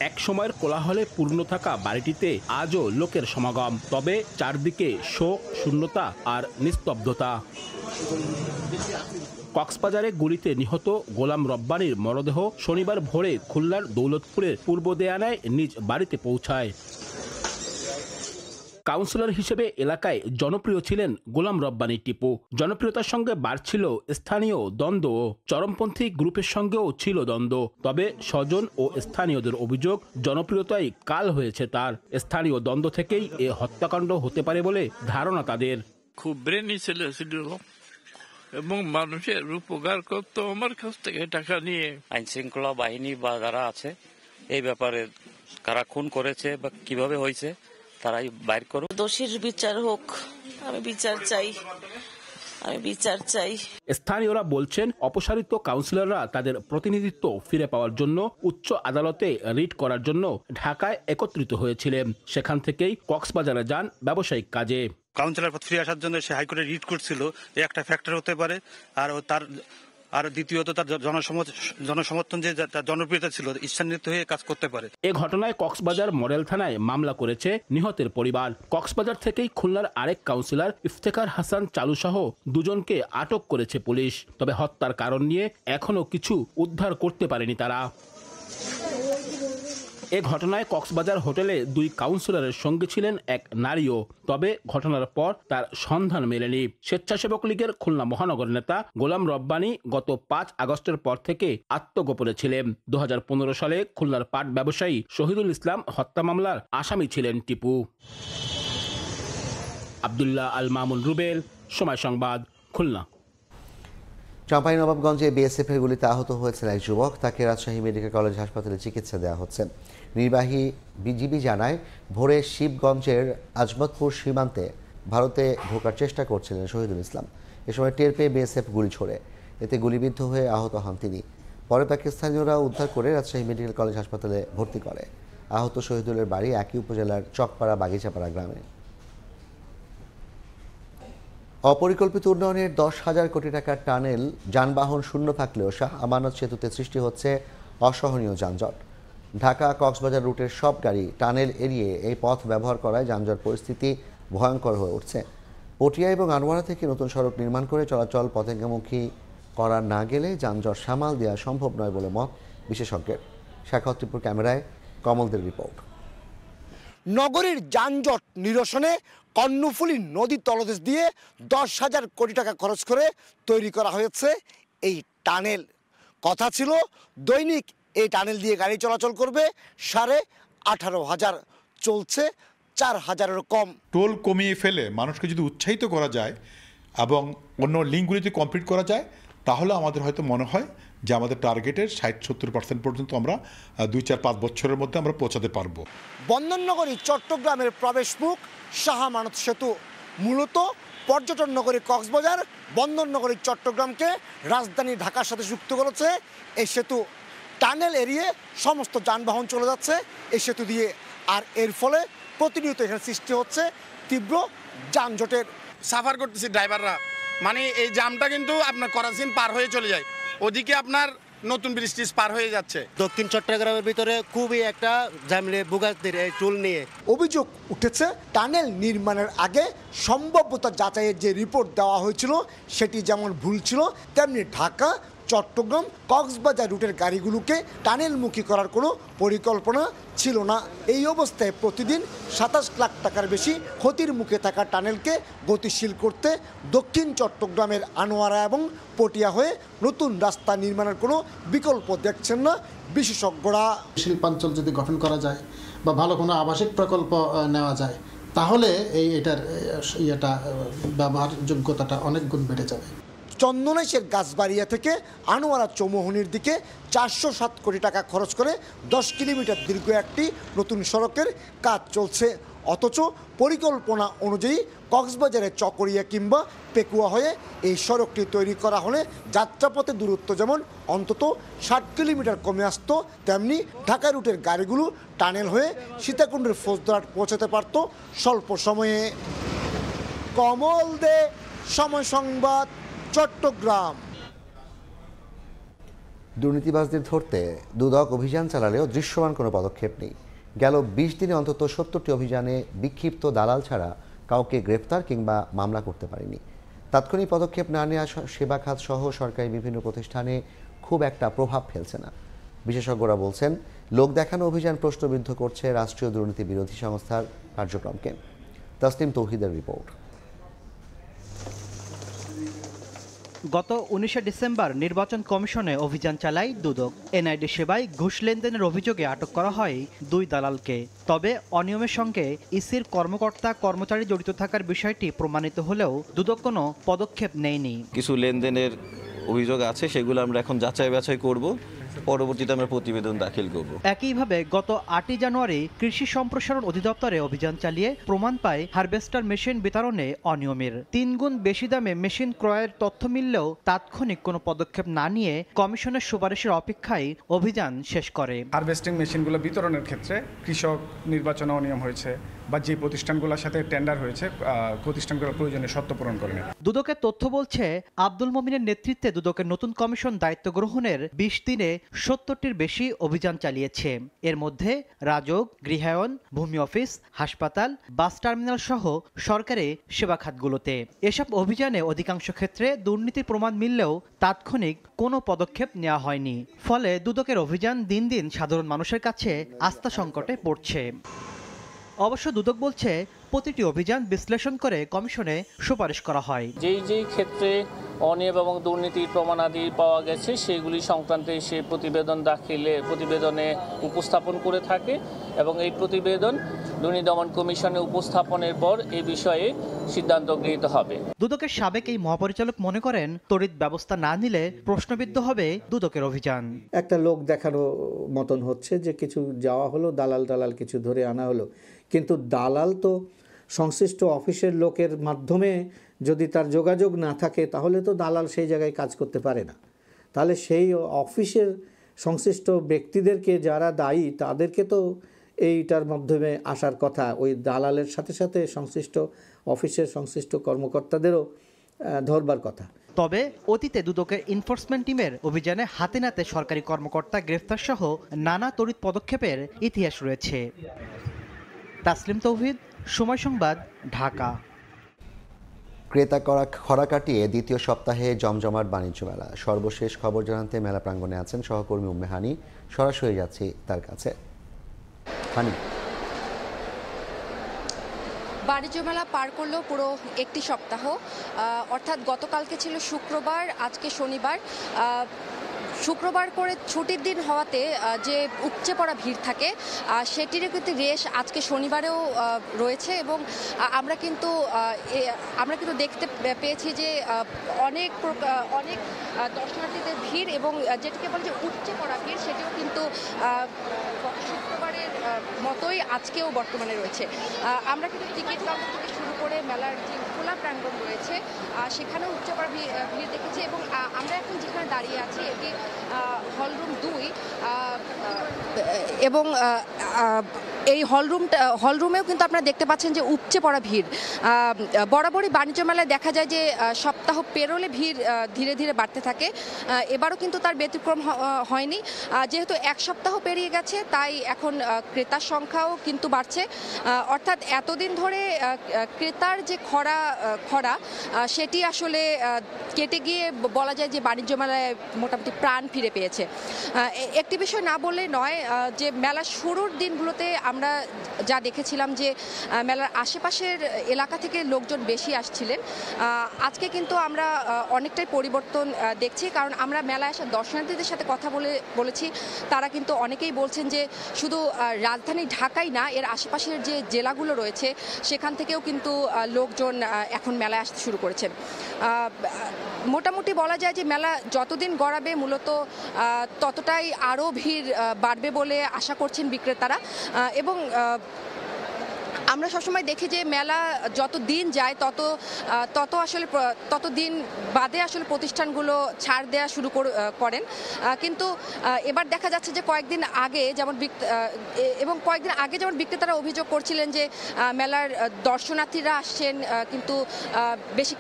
এক সময়ের কোলাহলে পূর্ণ থাকা বাড়িটিতে আজও লোকের সমাগম, তবে চারদিকে শোক, শূন্যতা আর নিস্তব্ধতা। কক্সবাজারে গুলিতে নিহত গোলাম রব্বানীর মরদেহ শনিবার ভোরে খুলনার দৌলতপুরের পূর্ব দেয়ানায় নিজ বাড়িতে পৌঁছায়। কাউন্সিলর হিসেবে এলাকায় জনপ্রিয় ছিলেন গোলাম রব্বানী টিপু। জনপ্রিয়তার সঙ্গে বাড়ছিল স্থানীয় দ্বন্দ্ব। চরমপন্থী গ্রুপের সঙ্গেও ছিল দ্বন্দ্ব। তবে স্বজন ও স্থানীয়দের অভিযোগ জনপ্রিয়তাই কাল হয়েছে তার। স্থানীয় দ্বন্দ্ব থেকেই এ হত্যাকাণ্ড হতে পারে বলে ধারণা তাদের। খুব ব্রেনি ছেলে ছিল এবং মানুষের উপকার করত। আমার কাছ থেকে টাকা নিয়ে আইন শৃঙ্খলা বাহিনী বা যারা আছে এই ব্যাপারে কারা খুন করেছে বা কিভাবে হয়েছে তারাই বাইর করো। দোষীর বিচার হোক, আমি বিচার চাই, আমি বিচার চাই। স্থানীয়রা বলছেন অপসারিত কাউন্সিলররা তাদের প্রতিনিধিত্ব ফিরে পাওয়ার জন্য উচ্চ আদালতে রিট করার জন্য ঢাকায় একত্রিত হয়েছিলেন। সেখান থেকেই কক্সবাজারে যান ব্যবসায়িক কাজে। কাউন্সিলর পদ ফিরে আসার জন্য সে হাইকোর্টে রিট করছিল, এই একটা ফ্যাক্টর হতে পারে। আর দ্বিতীয়ত তার জনসমর্থন যে তার জনপ্রিয়তা ছিল, ইচ্ছান্বিত হয়ে কাজ করতে পারে। এ ঘটনায় কক্সবাজার মডেল থানায় মামলা করেছে নিহতের পরিবার। কক্সবাজার থেকেই খুলনার আরেক কাউন্সিলর ইফতেখার হাসান চালু সহ দুজনকে আটক করেছে পুলিশ। তবে হত্যার কারণ নিয়ে এখনো কিছু উদ্ধার করতে পারেনি তারা। এ ঘটনায় কক্সবাজার হোটেলে 2 কাউন্সিলরের সঙ্গে ছিলেন এক নারীও। তবে ঘটনার পর তার সন্ধান মেলেনি। স্বেচ্ছাসেবক লীগের খুলনা মহানগর নেতা গোলাম রব্বানী গত 5 আগস্টের পর থেকে আত্মগোপনে ছিলেন। 2015 সালে খুলনার পাট ব্যবসায়ী শহীদুল ইসলাম হত্যা মামলার আসামি ছিলেন টিপু। আব্দুল্লাহ আল মামুন রুবেল, সময় সংবাদ, খুলনা। চাঁপাইনবাবগঞ্জে বিএসএফের গুলিতে আহত হয়েছেন এক যুবক। তাকে রাজশাহী মেডিকেল কলেজ হাসপাতালে চিকিৎসা দেওয়া হচ্ছে। নির্বাহী বিজিবি জানায়, ভোরে শিবগঞ্জের আজমতপুর সীমান্তে ভারতে ঢোকার চেষ্টা করছিলেন শহীদুল ইসলাম। এ সময় টের পেয়ে বিএসএফ গুলি ছোড়ে। এতে গুলিবিদ্ধ হয়ে আহত হন তিনি। পরে তাকে স্থানীয়রা উদ্ধার করে রাজশাহী মেডিকেল কলেজ হাসপাতালে ভর্তি করে। আহত শহীদুলের বাড়ি একই উপজেলার চকপাড়া বাগিচাপাড়া গ্রামে। অপরিকল্পিত উন্নয়নের 10,000 কোটি টাকার টানেল যানবাহন শূন্য থাকলেও শাহ আমানত সেতুতে সৃষ্টি হচ্ছে অসহনীয় যানজট। ঢাকা কক্সবাজার রুটের সব গাড়ি টানেল এড়িয়ে এই পথ ব্যবহার করায় যানজট পরিস্থিতি ভয়ঙ্কর হয়ে উঠছে। পটিয়া এবং আনোয়ারা থেকে নতুন সড়ক নির্মাণ করে চলাচল পথেগামুখী করা না গেলে যানজট সামাল দেওয়া সম্ভব নয় বলে মত বিশেষজ্ঞের। শাখাওয়াত্রীপুর ক্যামেরায় কমলদের রিপোর্ট। নগরীর যানজট নিরসনে কর্ণফুলী নদীর তলদেশ দিয়ে 10,000 কোটি টাকা খরচ করে তৈরি করা হয়েছে এই টানেল। কথা ছিল দৈনিক এই টানেল দিয়ে গাড়ি চলাচল করবে 18,500, চলছে 4,000-এরও কম। টোল কমিয়ে ফেলে মানুষকে যদি উৎসাহিত করা যায় এবং অন্য লিঙ্কগুলিতে কমপ্লিট করা যায়, তাহলে আমাদের হয়তো মনে হয় যে আমাদের টার্গেটের 60-70% পর্যন্ত আমরা 2-4-5 বছরের মধ্যে আমরা পৌঁছাতে পারবো। বন্দরনগরী চট্টগ্রামের প্রবেশ মুখ শাহ আমানত সেতু মূলত পর্যটন নগরী কক্সবাজার, বন্দরনগরী চট্টগ্রামকে রাজধানী ঢাকার সাথে যুক্ত করেছে এই সেতু। টানেল এরিয়ে সমস্ত যানবাহন চলে যাচ্ছে এই সেতু দিয়ে, আর এর ফলে প্রতিনিয়ত এখানে সৃষ্টি হচ্ছে তীব্র যানজটের। সাফার করতেছি ড্রাইভাররা, মানে এই জামটা কিন্তু আপনার করাচিন পার হয়ে চলে যায়, ওদিকে আপনার নতুন ব্রিজ পার হয়ে যাচ্ছে। দক্ষিণ চট্টগ্রামের ভিতরে খুবই একটা ঝামেলা ভোগান্তির এই টুল নিয়ে অভিযোগ উঠেছে। টানেল নির্মাণের আগে সম্ভাব্যতা যাচাইয়ের যে রিপোর্ট দেওয়া হয়েছিল সেটি যেমন ভুল ছিল, তেমনি ঢাকা চট্টগ্রাম কক্সবাজার রুটের গাড়িগুলোকে টানেলমুখী করার কোনো পরিকল্পনা ছিল না। এই অবস্থায় প্রতিদিন 27 লাখ টাকার বেশি ক্ষতির মুখে থাকা টানেলকে গতিশীল করতে দক্ষিণ চট্টগ্রামের আনোয়ারা এবং পটিয়া হয়ে নতুন রাস্তা নির্মাণের কোনো বিকল্প দেখছেন না বিশেষজ্ঞরা। শিল্পাঞ্চল যদি গঠন করা যায় বা ভালো কোনো আবাসিক প্রকল্প নেওয়া যায়, তাহলে এটার ব্যবহারযোগ্যতাটা অনেক গুণ বেড়ে যাবে। চন্দনেশের গাছবাড়িয়া থেকে আনোয়ারা চৌমোহনীর দিকে 407 কোটি টাকা খরচ করে 10 কিলোমিটার দীর্ঘ একটি নতুন সড়কের কাজ চলছে। অথচ পরিকল্পনা অনুযায়ী কক্সবাজারের চকরিয়া কিংবা পেকুয়া হয়ে এই সড়কটি তৈরি করা হলে যাত্রাপথে দূরত্ব যেমন অন্তত 60 কিলোমিটার কমে আসতো, তেমনি ঢাকা রুটের গাড়িগুলো টানেল হয়ে সীতাকুণ্ডের ফৌজদারহাট পৌঁছাতে পারত স্বল্প সময়ে। কমল দে, সময় সংবাদ, চট্টগ্রাম। দুর্নীতিবাজদের ধরতে দুদক অভিযান চালালেও দৃশ্যমান কোনো পদক্ষেপ নেই। গেল 20 দিনে অন্তত 70টি অভিযানে বিক্ষিপ্ত দালাল ছাড়া কাউকে গ্রেফতার কিংবা মামলা করতে পারেনি। তাৎক্ষণিক পদক্ষেপ না নেওয়া সেবা খাত সহ সরকারি বিভিন্ন প্রতিষ্ঠানে খুব একটা প্রভাব ফেলছে না। বিশেষজ্ঞরা বলছেন, লোক দেখানো অভিযান প্রশ্নবিদ্ধ করছে রাষ্ট্রীয় দুর্নীতি বিরোধী সংস্থার কার্যক্রমকে। তাসলিম তৌহিদের রিপোর্ট। গত 19 ডিসেম্বর নির্বাচন কমিশনে অভিযান চালায় দুদক। এনআইডি সেবায় ঘুষ লেনদেনের অভিযোগে আটক করা হয় 2 দালালকে। তবে অনিয়মের সঙ্গে ইসির কর্মকর্তা কর্মচারী জড়িত থাকার বিষয়টি প্রমাণিত হলেও দুদক কোনো পদক্ষেপ নেয়নি। কিছু লেনদেনের অভিযোগ আছে, সেগুলো আমরা এখন যাচাই বাছাই করব, পরবর্তীতে আমরা প্রতিবেদন দাখিল করব। একইভাবে গত 8 জানুয়ারি কৃষি সম্প্রসারণ অধিদপ্তরে অভিযান চালিয়ে প্রমাণ পায় হারভেস্টার মেশিন বিতরণে অনিয়মের। 3 গুণ বেশি দামে মেশিন ক্রয়ের তথ্য মিললেও তাৎক্ষণিক কোনো পদক্ষেপ না নিয়ে কমিশনের সুপারিশের অপেক্ষায় অভিযান শেষ করে। হারভেস্টিং মেশিনগুলো বিতরণের ক্ষেত্রে কৃষক নির্বাচনে অনিয়ম হয়েছে, বা যে প্রতিষ্ঠানগুলোর সাথে টেন্ডার হয়েছে প্রতিষ্ঠানগুলোর প্রয়োজনীয় শর্ত পূরণ করেন। দুদকের তথ্য বলছে আব্দুল মমিনের নেতৃত্বে দুদকের নতুন কমিশন দায়িত্ব গ্রহণের ২০ দিনে ৭০টির বেশি অভিযান চালিয়েছে। এর মধ্যে রাজউক, গৃহায়ন, ভূমি অফিস, হাসপাতাল, বাস টার্মিনাল সহ সরকারি সেবা খাতগুলোতে। এসব অভিযানে অধিকাংশ ক্ষেত্রে দুর্নীতির প্রমাণ মিললেও তাৎক্ষণিক কোনো পদক্ষেপ নেওয়া হয়নি। ফলে দুদকের অভিযান দিন দিন সাধারণ মানুষের কাছে আস্থা সংকটে পড়ছে। অবশ্য দুদক বলছে প্রতিটি অভিযান বিশ্লেষণ করে কমিশনে সুপারিশ করা হয়। যেই ক্ষেত্রে অনিয়ম এবং দুর্নীতির প্রমাণাদি পাওয়া গেছে সেগুলি সংক্রান্তে সে প্রতিবেদনে উপস্থাপন করে থাকে এবং এই প্রতিবেদন দুর্নীতি দমন কমিশনে উপস্থাপনের পর এই বিষয়ে সিদ্ধান্ত গৃহীত হবে। দুদকের সাবেক এই মহাপরিচালক মনে করেন তড়িৎ ব্যবস্থা না নিলে প্রশ্নবিদ্ধ হবে দুদকের অভিযান। একটা লোক দেখানো মতন হচ্ছে যে কিছু যাওয়া হলো, দালাল কিছু ধরে আনা হলো, কিন্তু দালাল তো সংশ্লিষ্ট অফিসের লোকের মাধ্যমে যদি তার যোগাযোগ না থাকে তাহলে তো দালাল সেই জায়গায় কাজ করতে পারে না। তাহলে সেই অফিসের সংশ্লিষ্ট ব্যক্তিদেরকে যারা দায়ী তাদেরকে তো এইটার মাধ্যমে আসার কথা, ওই দালালের সাথে সাথে সংশ্লিষ্ট অফিসের সংশ্লিষ্ট কর্মকর্তাদেরও ধরবার কথা। তবে অতীতে দুদকের এনফোর্সমেন্ট টিমের অভিযানে হাতে নাতে সরকারি কর্মকর্তা গ্রেফতার সহ নানা তড়িৎ পদক্ষেপের ইতিহাস রয়েছে। তাসলিম তৌহিদ, সময় সংবাদ, ঢাকা। ক্রেতা খরা কাটিয়ে দ্বিতীয় সপ্তাহে জমজমাট বাণিজ্য মেলা। সর্বশেষ খবর জানাতে মেলা প্রাঙ্গণে আছেন সহকর্মী উম্মে হানি। সরাসরি যাচ্ছি তার কাছে। হানি, বাণিজ্য মেলা পার করলো পুরো একটি সপ্তাহ, অর্থাৎ গতকালকে ছিল শুক্রবার, আজকে শনিবার। শুক্রবার করে ছুটির দিন হওয়াতে যে উপচে পড়া ভিড় থাকে সেটিরও কিন্তু রেশ আজকে শনিবারেও রয়েছে এবং আমরা কিন্তু দেখতে পেয়েছি যে অনেক দর্শনার্থীদের ভিড় এবং যেটাকে বলে যে উপচে পড়া ভিড় সেটিও কিন্তু শুক্রবারের মতোই আজকেও বর্তমানে রয়েছে। আমরা কিন্তু টিকিট কাউন্টার থেকে শুরু করে মেলার যে খোলা প্রাঙ্গণ রয়েছে সেখানেও উপচে পড়া ভিড় দেখেছি এবং আমরা এখন যেখানে দাঁড়িয়ে আছি এটি হলরুম 2 এবং এই হলরুমেও কিন্তু আপনারা দেখতে পাচ্ছেন যে উপচে পড়া ভিড়। বরাবরই বাণিজ্য মেলায় দেখা যায় যে সপ্তাহ পেরোলে ভিড় ধীরে ধীরে বাড়তে থাকে, এবারও কিন্তু তার ব্যতিক্রম হয়নি। যেহেতু এক সপ্তাহ পেরিয়ে গেছে তাই এখন ক্রেতার সংখ্যাও কিন্তু বাড়ছে, অর্থাৎ এতদিন ধরে ক্রেতার যে খরা সেটি আসলে কেটে গিয়ে বলা যায় যে বাণিজ্য মেলায় মোটামুটি প্রাণ ফিরে পেয়েছে। একটি বিষয় না বললে নয় যে মেলার শুরুর দিনগুলোতে আমরা যা দেখেছিলাম যে মেলার আশেপাশের এলাকা থেকে লোকজন বেশি আসছিলেন, আজকে কিন্তু আমরা অনেকটাই পরিবর্তন দেখছি। কারণ আমরা মেলায় আসা দর্শনার্থীদের সাথে কথা বলেছি, তারা কিন্তু অনেকেই বলছেন যে শুধু রাজধানী ঢাকাই না, এর আশেপাশের যে জেলাগুলো রয়েছে সেখান থেকেও কিন্তু লোকজন এখন মেলায় আসতে শুরু করেছেন। মোটামুটি বলা যায় যে মেলা যতদিন গড়াবে মূলত ততটাই আরও ভিড় বাড়বে বলে আশা করছেন বিক্রেতারা এবং আমরা সবসময় দেখি যে মেলা যত দিন যায় তত দিন বাদে আসলে প্রতিষ্ঠানগুলো ছাড় দেওয়া শুরু করেন, কিন্তু এবার দেখা যাচ্ছে যে কয়েকদিন আগে যেমন বিক্রেতারা অভিযোগ করছিলেন যে মেলার দর্শনার্থীরা আসছেন কিন্তু বেশি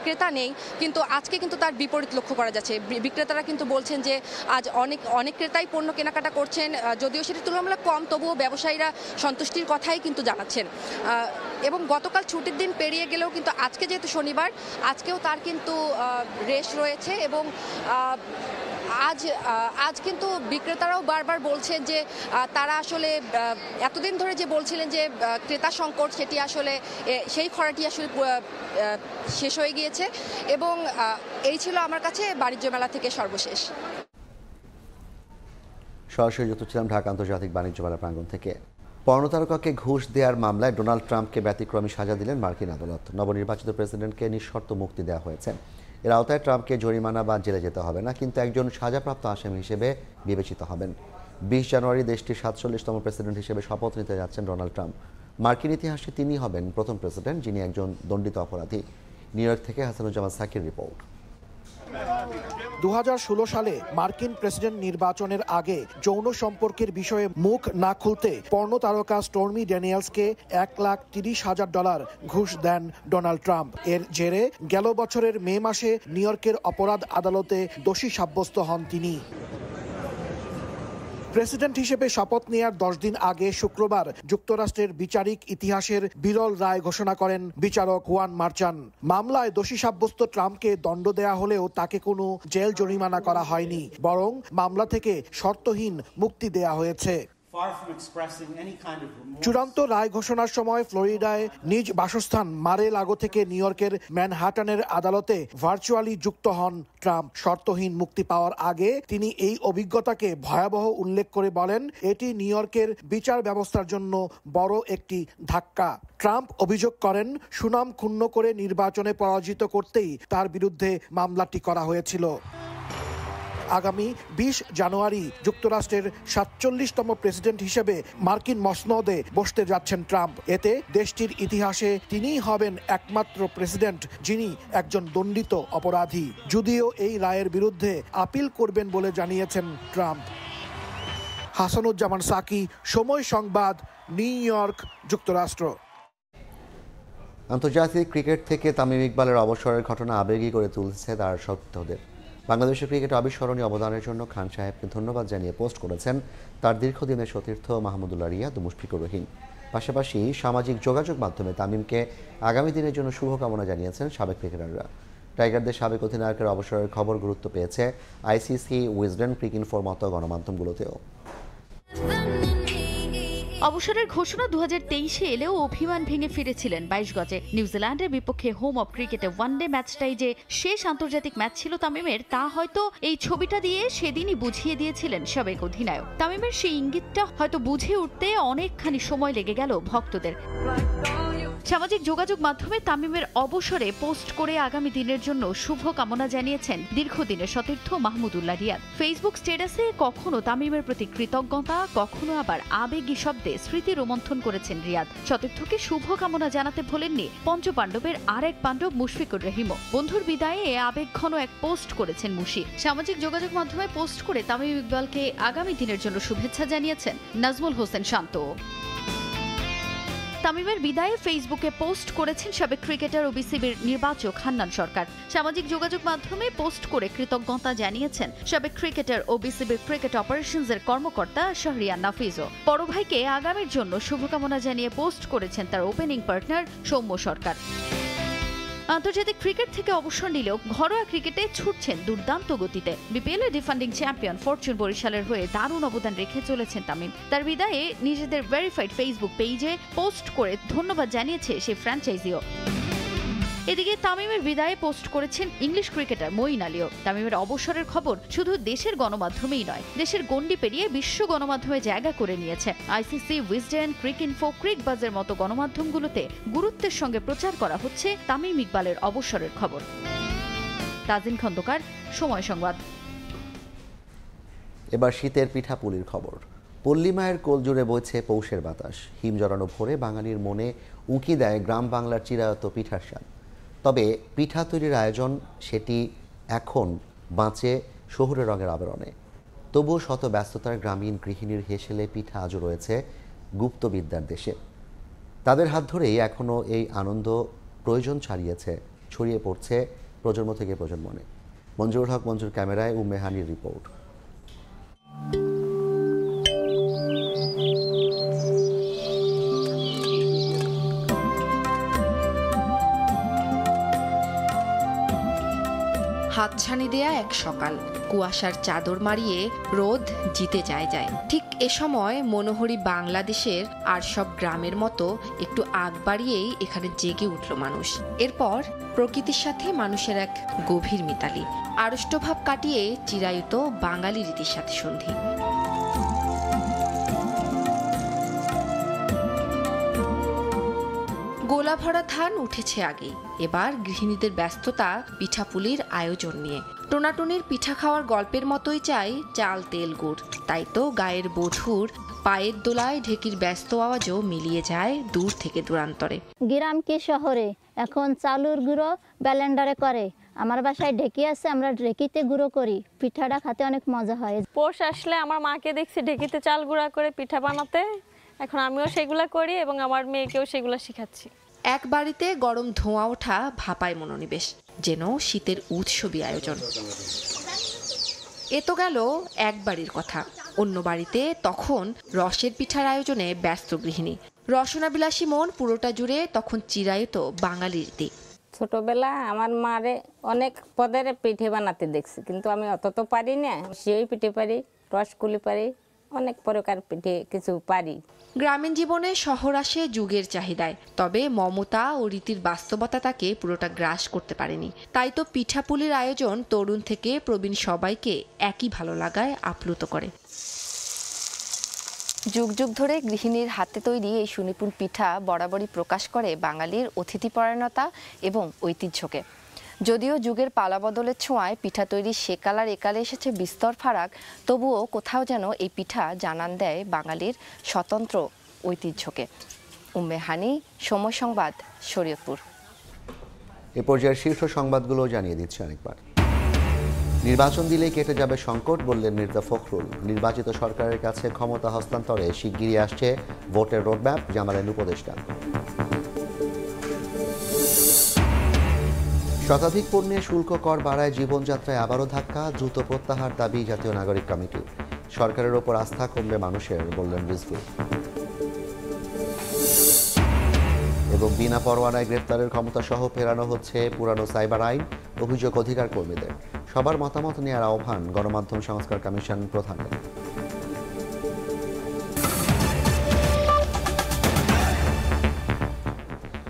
ক্রেতা নেই, কিন্তু আজকে কিন্তু তার বিপরীত লক্ষ্য করা যাচ্ছে। বিক্রেতারা কিন্তু বলছেন যে আজ অনেক ক্রেতাই পণ্য কেনাকাটা করছেন, যদিও সেটি তুলনামূলক কম, তবুও ব্যবসায়ীরা সন্তুষ্টির কথাই কিন্তু জানাচ্ছেন। এবং গতকাল ছুটির দিন পেরিয়ে গেলেও কিন্তু আজকে যেহেতু শনিবার, আজকেও তার কিন্তু রেশ রয়েছে এবং আজ কিন্তু বিক্রেতারাও বারবার বলছেন যে তারা আসলে এতদিন ধরে যে বলছিলেন যে ক্রেতা সংকট, সেটি আসলে সেই খরাটি আসলে শেষ হয়ে গিয়েছে এবং এই ছিল আমার কাছে বাণিজ্য মেলা থেকে সর্বশেষ। সরাসরি যুক্ত ছিলাম ঢাকা আন্তর্জাতিক বাণিজ্য মেলা প্রাঙ্গণ থেকে। পর্ণতারকাকে ঘুষ দেওয়ার মামলায় ডোনাল্ড ট্রাম্পকে ব্যতিক্রমী সাজা দিলেন মার্কিন আদালত। নবনির্বাচিত প্রেসিডেন্টকে নিঃশর্ত মুক্তি দেওয়া হয়েছে। এর আওতায় ট্রাম্পকে জরিমানা বা জেলে যেতে হবে না, কিন্তু একজন সাজাপ্রাপ্ত আসামি হিসেবে বিবেচিত হবেন। 20 জানুয়ারি দেশটির 47তম প্রেসিডেন্ট হিসেবে শপথ নিতে যাচ্ছেন ডোনাল্ড ট্রাম্প। মার্কিন ইতিহাসে তিনি হবেন প্রথম প্রেসিডেন্ট যিনি একজন দণ্ডিত অপরাধী। নিউ ইয়র্ক থেকে হাসানুজ্জামান সাকির রিপোর্ট। 2016 সালে মার্কিন প্রেসিডেন্ট নির্বাচনের আগে যৌন সম্পর্কের বিষয়ে মুখ না খুলতে পর্নো তারকা স্টর্মি ড্যানিয়েলসকে $1,30,000 ঘুষ দেন ডোনাল্ড ট্রাম্প। এর জেরে গেল বছরের মে মাসে নিউ ইয়র্কের অপরাধ আদালতে দোষী সাব্যস্ত হন তিনি। প্রেসিডেন্ট হিসেবে শপথ নেয়ার 10 দিন আগে শুক্রবার যুক্তরাষ্ট্রের বিচারিক ইতিহাসের বিরল রায় ঘোষণা করেন বিচারক ওয়ান মার্চান। মামলায় দোষী সাব্যস্ত ট্রাম্পকে দণ্ড দেয়া হলেও তাকে কোনো জেল জরিমানা করা হয়নি, বরং মামলা থেকে শর্তহীন মুক্তি দেয়া হয়েছে। চূড়ান্ত রায় ঘোষণার সময় ফ্লোরিডায় নিজ বাসস্থান মারে লাগো থেকে নিউ ইয়র্কের ম্যানহাটানের আদালতে ভার্চুয়ালি যুক্ত হন ট্রাম্প। শর্তহীন মুক্তি পাওয়ার আগে তিনি এই অভিজ্ঞতাকে ভয়াবহ উল্লেখ করে বলেন, এটি নিউ ইয়র্কের বিচার ব্যবস্থার জন্য বড় একটি ধাক্কা। ট্রাম্প অভিযোগ করেন, সুনাম ক্ষুণ্ণ করে নির্বাচনে পরাজিত করতেই তার বিরুদ্ধে মামলাটি করা হয়েছিল। আগামী 20 জানুয়ারি যুক্তরাষ্ট্রের 47তম প্রেসিডেন্ট হিসেবে মার্কিন মসনদে বসতে যাচ্ছেন ট্রাম্প। এতে দেশটির ইতিহাসে তিনিই হবেন একমাত্র প্রেসিডেন্ট যিনি একজন দণ্ডিত অপরাধী। যদিও এই রায়ের বিরুদ্ধে আপিল করবেন বলে জানিয়েছেন ট্রাম্প। হাসানুজ্জামান সাকি, সময় সংবাদ, নিউ ইয়র্ক, যুক্তরাষ্ট্র। আন্তর্জাতিক ক্রিকেট থেকে তামিম ইকবালের অবসরের ঘটনা আবেগী করে তুলছে তার সতীর্থদের। বাংলাদেশের ক্রিকেটে অবিস্মরণীয় অবদানের জন্য খান সাহেবকে ধন্যবাদ জানিয়ে পোস্ট করেছেন তার দীর্ঘদিনের সতীর্থ মাহমুদুল্লাহ রিয়াদ ও মুশফিকুর রহিম। পাশাপাশি সামাজিক যোগাযোগ মাধ্যমে তামিমকে আগামী দিনের জন্য শুভকামনা জানিয়েছেন সাবেক ক্রিকেটাররা। টাইগারদের সাবেক অধিনায়কের অবসরের খবর গুরুত্ব পেয়েছে আইসিসি, উইজডেন, ক্রিকইনফোর মতো গণমাধ্যমগুলোতেও। অবসরের ঘোষণা 2023-এ এলেও অভিমান ভেঙে ফিরেছিলেন 22 গজে। নিউজিল্যান্ডের বিপক্ষে হোম অফ ক্রিকেটে ওয়ানডে ম্যাচটাই যে শেষ আন্তর্জাতিক ম্যাচ ছিল তামিমের, তা হয়তো এই ছবিটা দিয়ে সেদিনই বুঝিয়ে দিয়েছিলেন সাবেক অধিনায়ক। তামিমের সেই ইঙ্গিতটা হয়তো বুঝে উঠতে অনেকখানি সময় লেগে গেল ভক্তদের। সামাজিক যোগাযোগ মাধ্যমে তামিমের অবসরে পোস্ট করে আগামী দিনের জন্য শুভ কামনা জানিয়েছেন দীর্ঘদিনের সতীর্থ মাহমুদুল্লাহ রিয়াদ। ফেসবুক স্ট্যাটাসে কখনো তামিমের প্রতি কৃতজ্ঞতা, কখনো আবার আবেগী শব্দে স্মৃতি রোমন্থন করেছেন রিয়াদ। সতীর্থকে শুভ কামনা জানাতে ভোলেননি পঞ্চপাণ্ডবের আরেক পাণ্ডব মুশফিকুর রহিমও। বন্ধুর বিদায়ে আবেগঘন এক পোস্ট করেছেন মুশি। সামাজিক যোগাযোগ মাধ্যমে পোস্ট করে তামিম ইকবালকে আগামী দিনের জন্য শুভেচ্ছা জানিয়েছেন নাজমুল হোসেন শান্ত। তামিমের বিদায়ে ফেসবুকে পোস্ট করেছেন সাবেক ক্রিকেটার ও বিসিবির নির্বাচক হান্নান সরকার। সামাজিক যোগাযোগ মাধ্যমে পোস্ট করে কৃতজ্ঞতা জানিয়েছেন সাবেক ক্রিকেটার ও বিসিবির ক্রিকেট অপারেশনসের কর্মকর্তা শাহরিয়ার নাফিজও। বড় ভাইকে আগামীর জন্য শুভকামনা জানিয়ে পোস্ট করেছেন তার ওপেনিং পার্টনার সৌম্য সরকার। আন্তর্জাতিক ক্রিকেট থেকে অবসর নিলেও ঘরোয়া ক্রিকেটে ছুটছেন দুর্দান্ত গতিতে। বিপিএল এর ডিফেন্ডিং চ্যাম্পিয়ন ফরচুন বরিশালের হয়ে দারুণ অবদান রেখে চলেছেন তামিম। তার বিদায়ে নিজেদের ভেরিফাইড ফেসবুক পেজে পোস্ট করে ধন্যবাদ জানিয়েছে সেই ফ্র্যাঞ্চাইজিও। এদিকে তামিমের বিদায়ে পোস্ট করেছেন ইংলিশ ক্রিকেটার মঈন আলীও। তামিমের অবসরের খবর শুধু দেশের গণমাধ্যমেই নয়, দেশের গণ্ডি পেরিয়ে বিশ্ব গণমাধ্যমে জায়গা করে নিয়েছে। আইসিসি, উইজডেন, ক্রিকইনফো, ক্রিকবাজের মতো গণমাধ্যমগুলোতে গুরুত্বের সঙ্গে প্রচার করা হচ্ছে তামিম ইকবালের অবসরের খবর। তাজিন খন্দকার, সময় সংবাদ। এবার শীতের পিঠাপুলির খবর। পল্লীমায়ের কোল জুড়ে বইছে পৌষের বাতাস। হিম জড়ানো ভোরে বাঙালির মনে উঁকি দেয় গ্রাম বাংলার চিরায়ত পিঠার স্বাদ। তবে পিঠা তৈরির আয়োজন সেটি এখন বাঁচে শহুরে রঙের আবরণে। তবুও শত ব্যস্ততার গ্রামীণ গৃহিণীর হেসেলে পিঠা আজও রয়েছে গুপ্তবিদ্যার দেশে। তাদের হাত ধরেই এখনও এই আনন্দ প্রয়োজন ছড়িয়ে পড়ছে প্রজন্ম থেকে প্রজন্মে। মঞ্জুর হক মঞ্জুর ক্যামেরায় উম্মেহানির রিপোর্ট। হাতছানি দেয়া এক সকাল, কুয়াশার চাদর মারিয়ে রোদ জিতে যায়। ঠিক এ সময় মনোহরী বাংলাদেশের আর সব গ্রামের মতো একটু আগ বাড়িয়েই এখানে জেগে উঠল মানুষ। এরপর প্রকৃতির সাথে মানুষের এক গভীর মিতালি, আড়ষ্টভাব কাটিয়ে চিরায়ত বাঙালি রীতির সাথে সন্ধি। গোলা ভরা ধান উঠেছে আগে, এবার গৃহিণীদের ব্যস্ততা পিঠাপুলির আয়োজন নিয়ে। টোনাটুনির পিঠা খাওয়ার গল্পের মতোই চাই চাল, তেল, গুড়। তাই তো গায়ের বধূর পায়ের দোলায় ঢেকির ব্যস্ত আওয়াজও মিলিয়ে যায় দূর থেকে দূরান্তরে। গ্রাম কি শহরে এখন চালুর গুঁড়ো ব্যালেন্ডারে করে, আমার বাসায় ঢেকি আছে, আমরা ঢেকিতে গুঁড়ো করি, পিঠাটা খেতে অনেক মজা হয়। পৌষ আসলে আমার মাকে দেখছি ঢেকিতে চাল গুঁড়া করে পিঠা বানাতে, এখন আমিও সেগুলা করি এবং আমার মেয়েকেও সেগুলো শেখাচ্ছি। এক বাড়িতে গরম ধোঁয়া ওঠা ভাপায় মনোনিবেশ, যেন শীতের উৎসবী আয়োজন। এ তো গেল এক বাড়ির কথা। অন্য বাড়িতে তখন রসের পিঠার আয়োজনে ব্যস্ত গৃহিণী। রসনাবিলাসী মন পুরোটা জুড়ে তখন চিরায়ত বাঙালির দিক। ছোটবেলা আমার মারে অনেক পদের পিঠে বানাতে দেখছি, কিন্তু আমি অত তো পারি না। সেই পিঠে পারি, রসকুলি পারি, অনেক প্রকার পিঠে কিছু পারি। গ্রামীণ জীবনে শহর আসে যুগের চাহিদায়, তবে মমতা ও রীতির বাস্তবতা তাকে পুরোটা গ্রাস করতে পারেনি। তাই তো পিঠাপুলির আয়োজন তরুণ থেকে প্রবীণ সবাইকে একই ভালো লাগায় আপ্লুত করে। যুগ যুগ ধরে গৃহিণীর হাতে তৈরি এই সুনিপুণ পিঠা বরাবরই প্রকাশ করে বাঙালির অতিথিপরায়ণতা এবং ঐতিহ্যকে। যদিও যুগের পালাবদলের ছোঁয়ায় পিঠা তৈরির সেকাল আর একালে এসেছে বিস্তর ফারাক, তবুও কোথাও যেন এই পিঠা জানান দেয় বাঙালির স্বতন্ত্র ঐতিহ্যকে। উম্মে হানি, সময় সংবাদ, শরীয়তপুর। এ পর্যায়ের শীর্ষ সংবাদগুলো জানিয়ে দিচ্ছি আরেকবার। নির্বাচন দিলেই কেটে যাবে সংকট, বললেন মির্জা ফখরুল। নির্বাচিত সরকারের কাছে ক্ষমতা হস্তান্তরে শিগগিরই আসছে ভোটের রোডম্যাপ, জানালেন উপদেষ্টা। শতাধিক পণ্যে শুল্ক কর বাড়ায় জীবনযাত্রায় আবারও ধাক্কা, দ্রুত প্রত্যাহার দাবি জাতীয় নাগরিক কমিটির। সরকারের ওপর আস্থা কমবে মানুষের, বললেন রিজভী। এবং বিনা পরোয়ানায় গ্রেফতারের ক্ষমতা সহ ফেরানো হচ্ছে পুরানো সাইবার আইন, অভিযোগ অধিকার কর্মীদের। সবার মতামত নেওয়ার আহ্বান গণমাধ্যম সংস্কার কমিশন প্রধানের।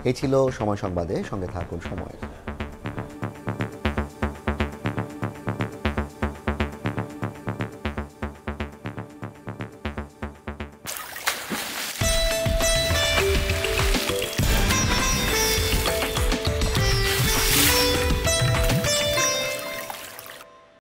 এই ছিল সময় সংবাদে, সঙ্গে থাকুন সময়।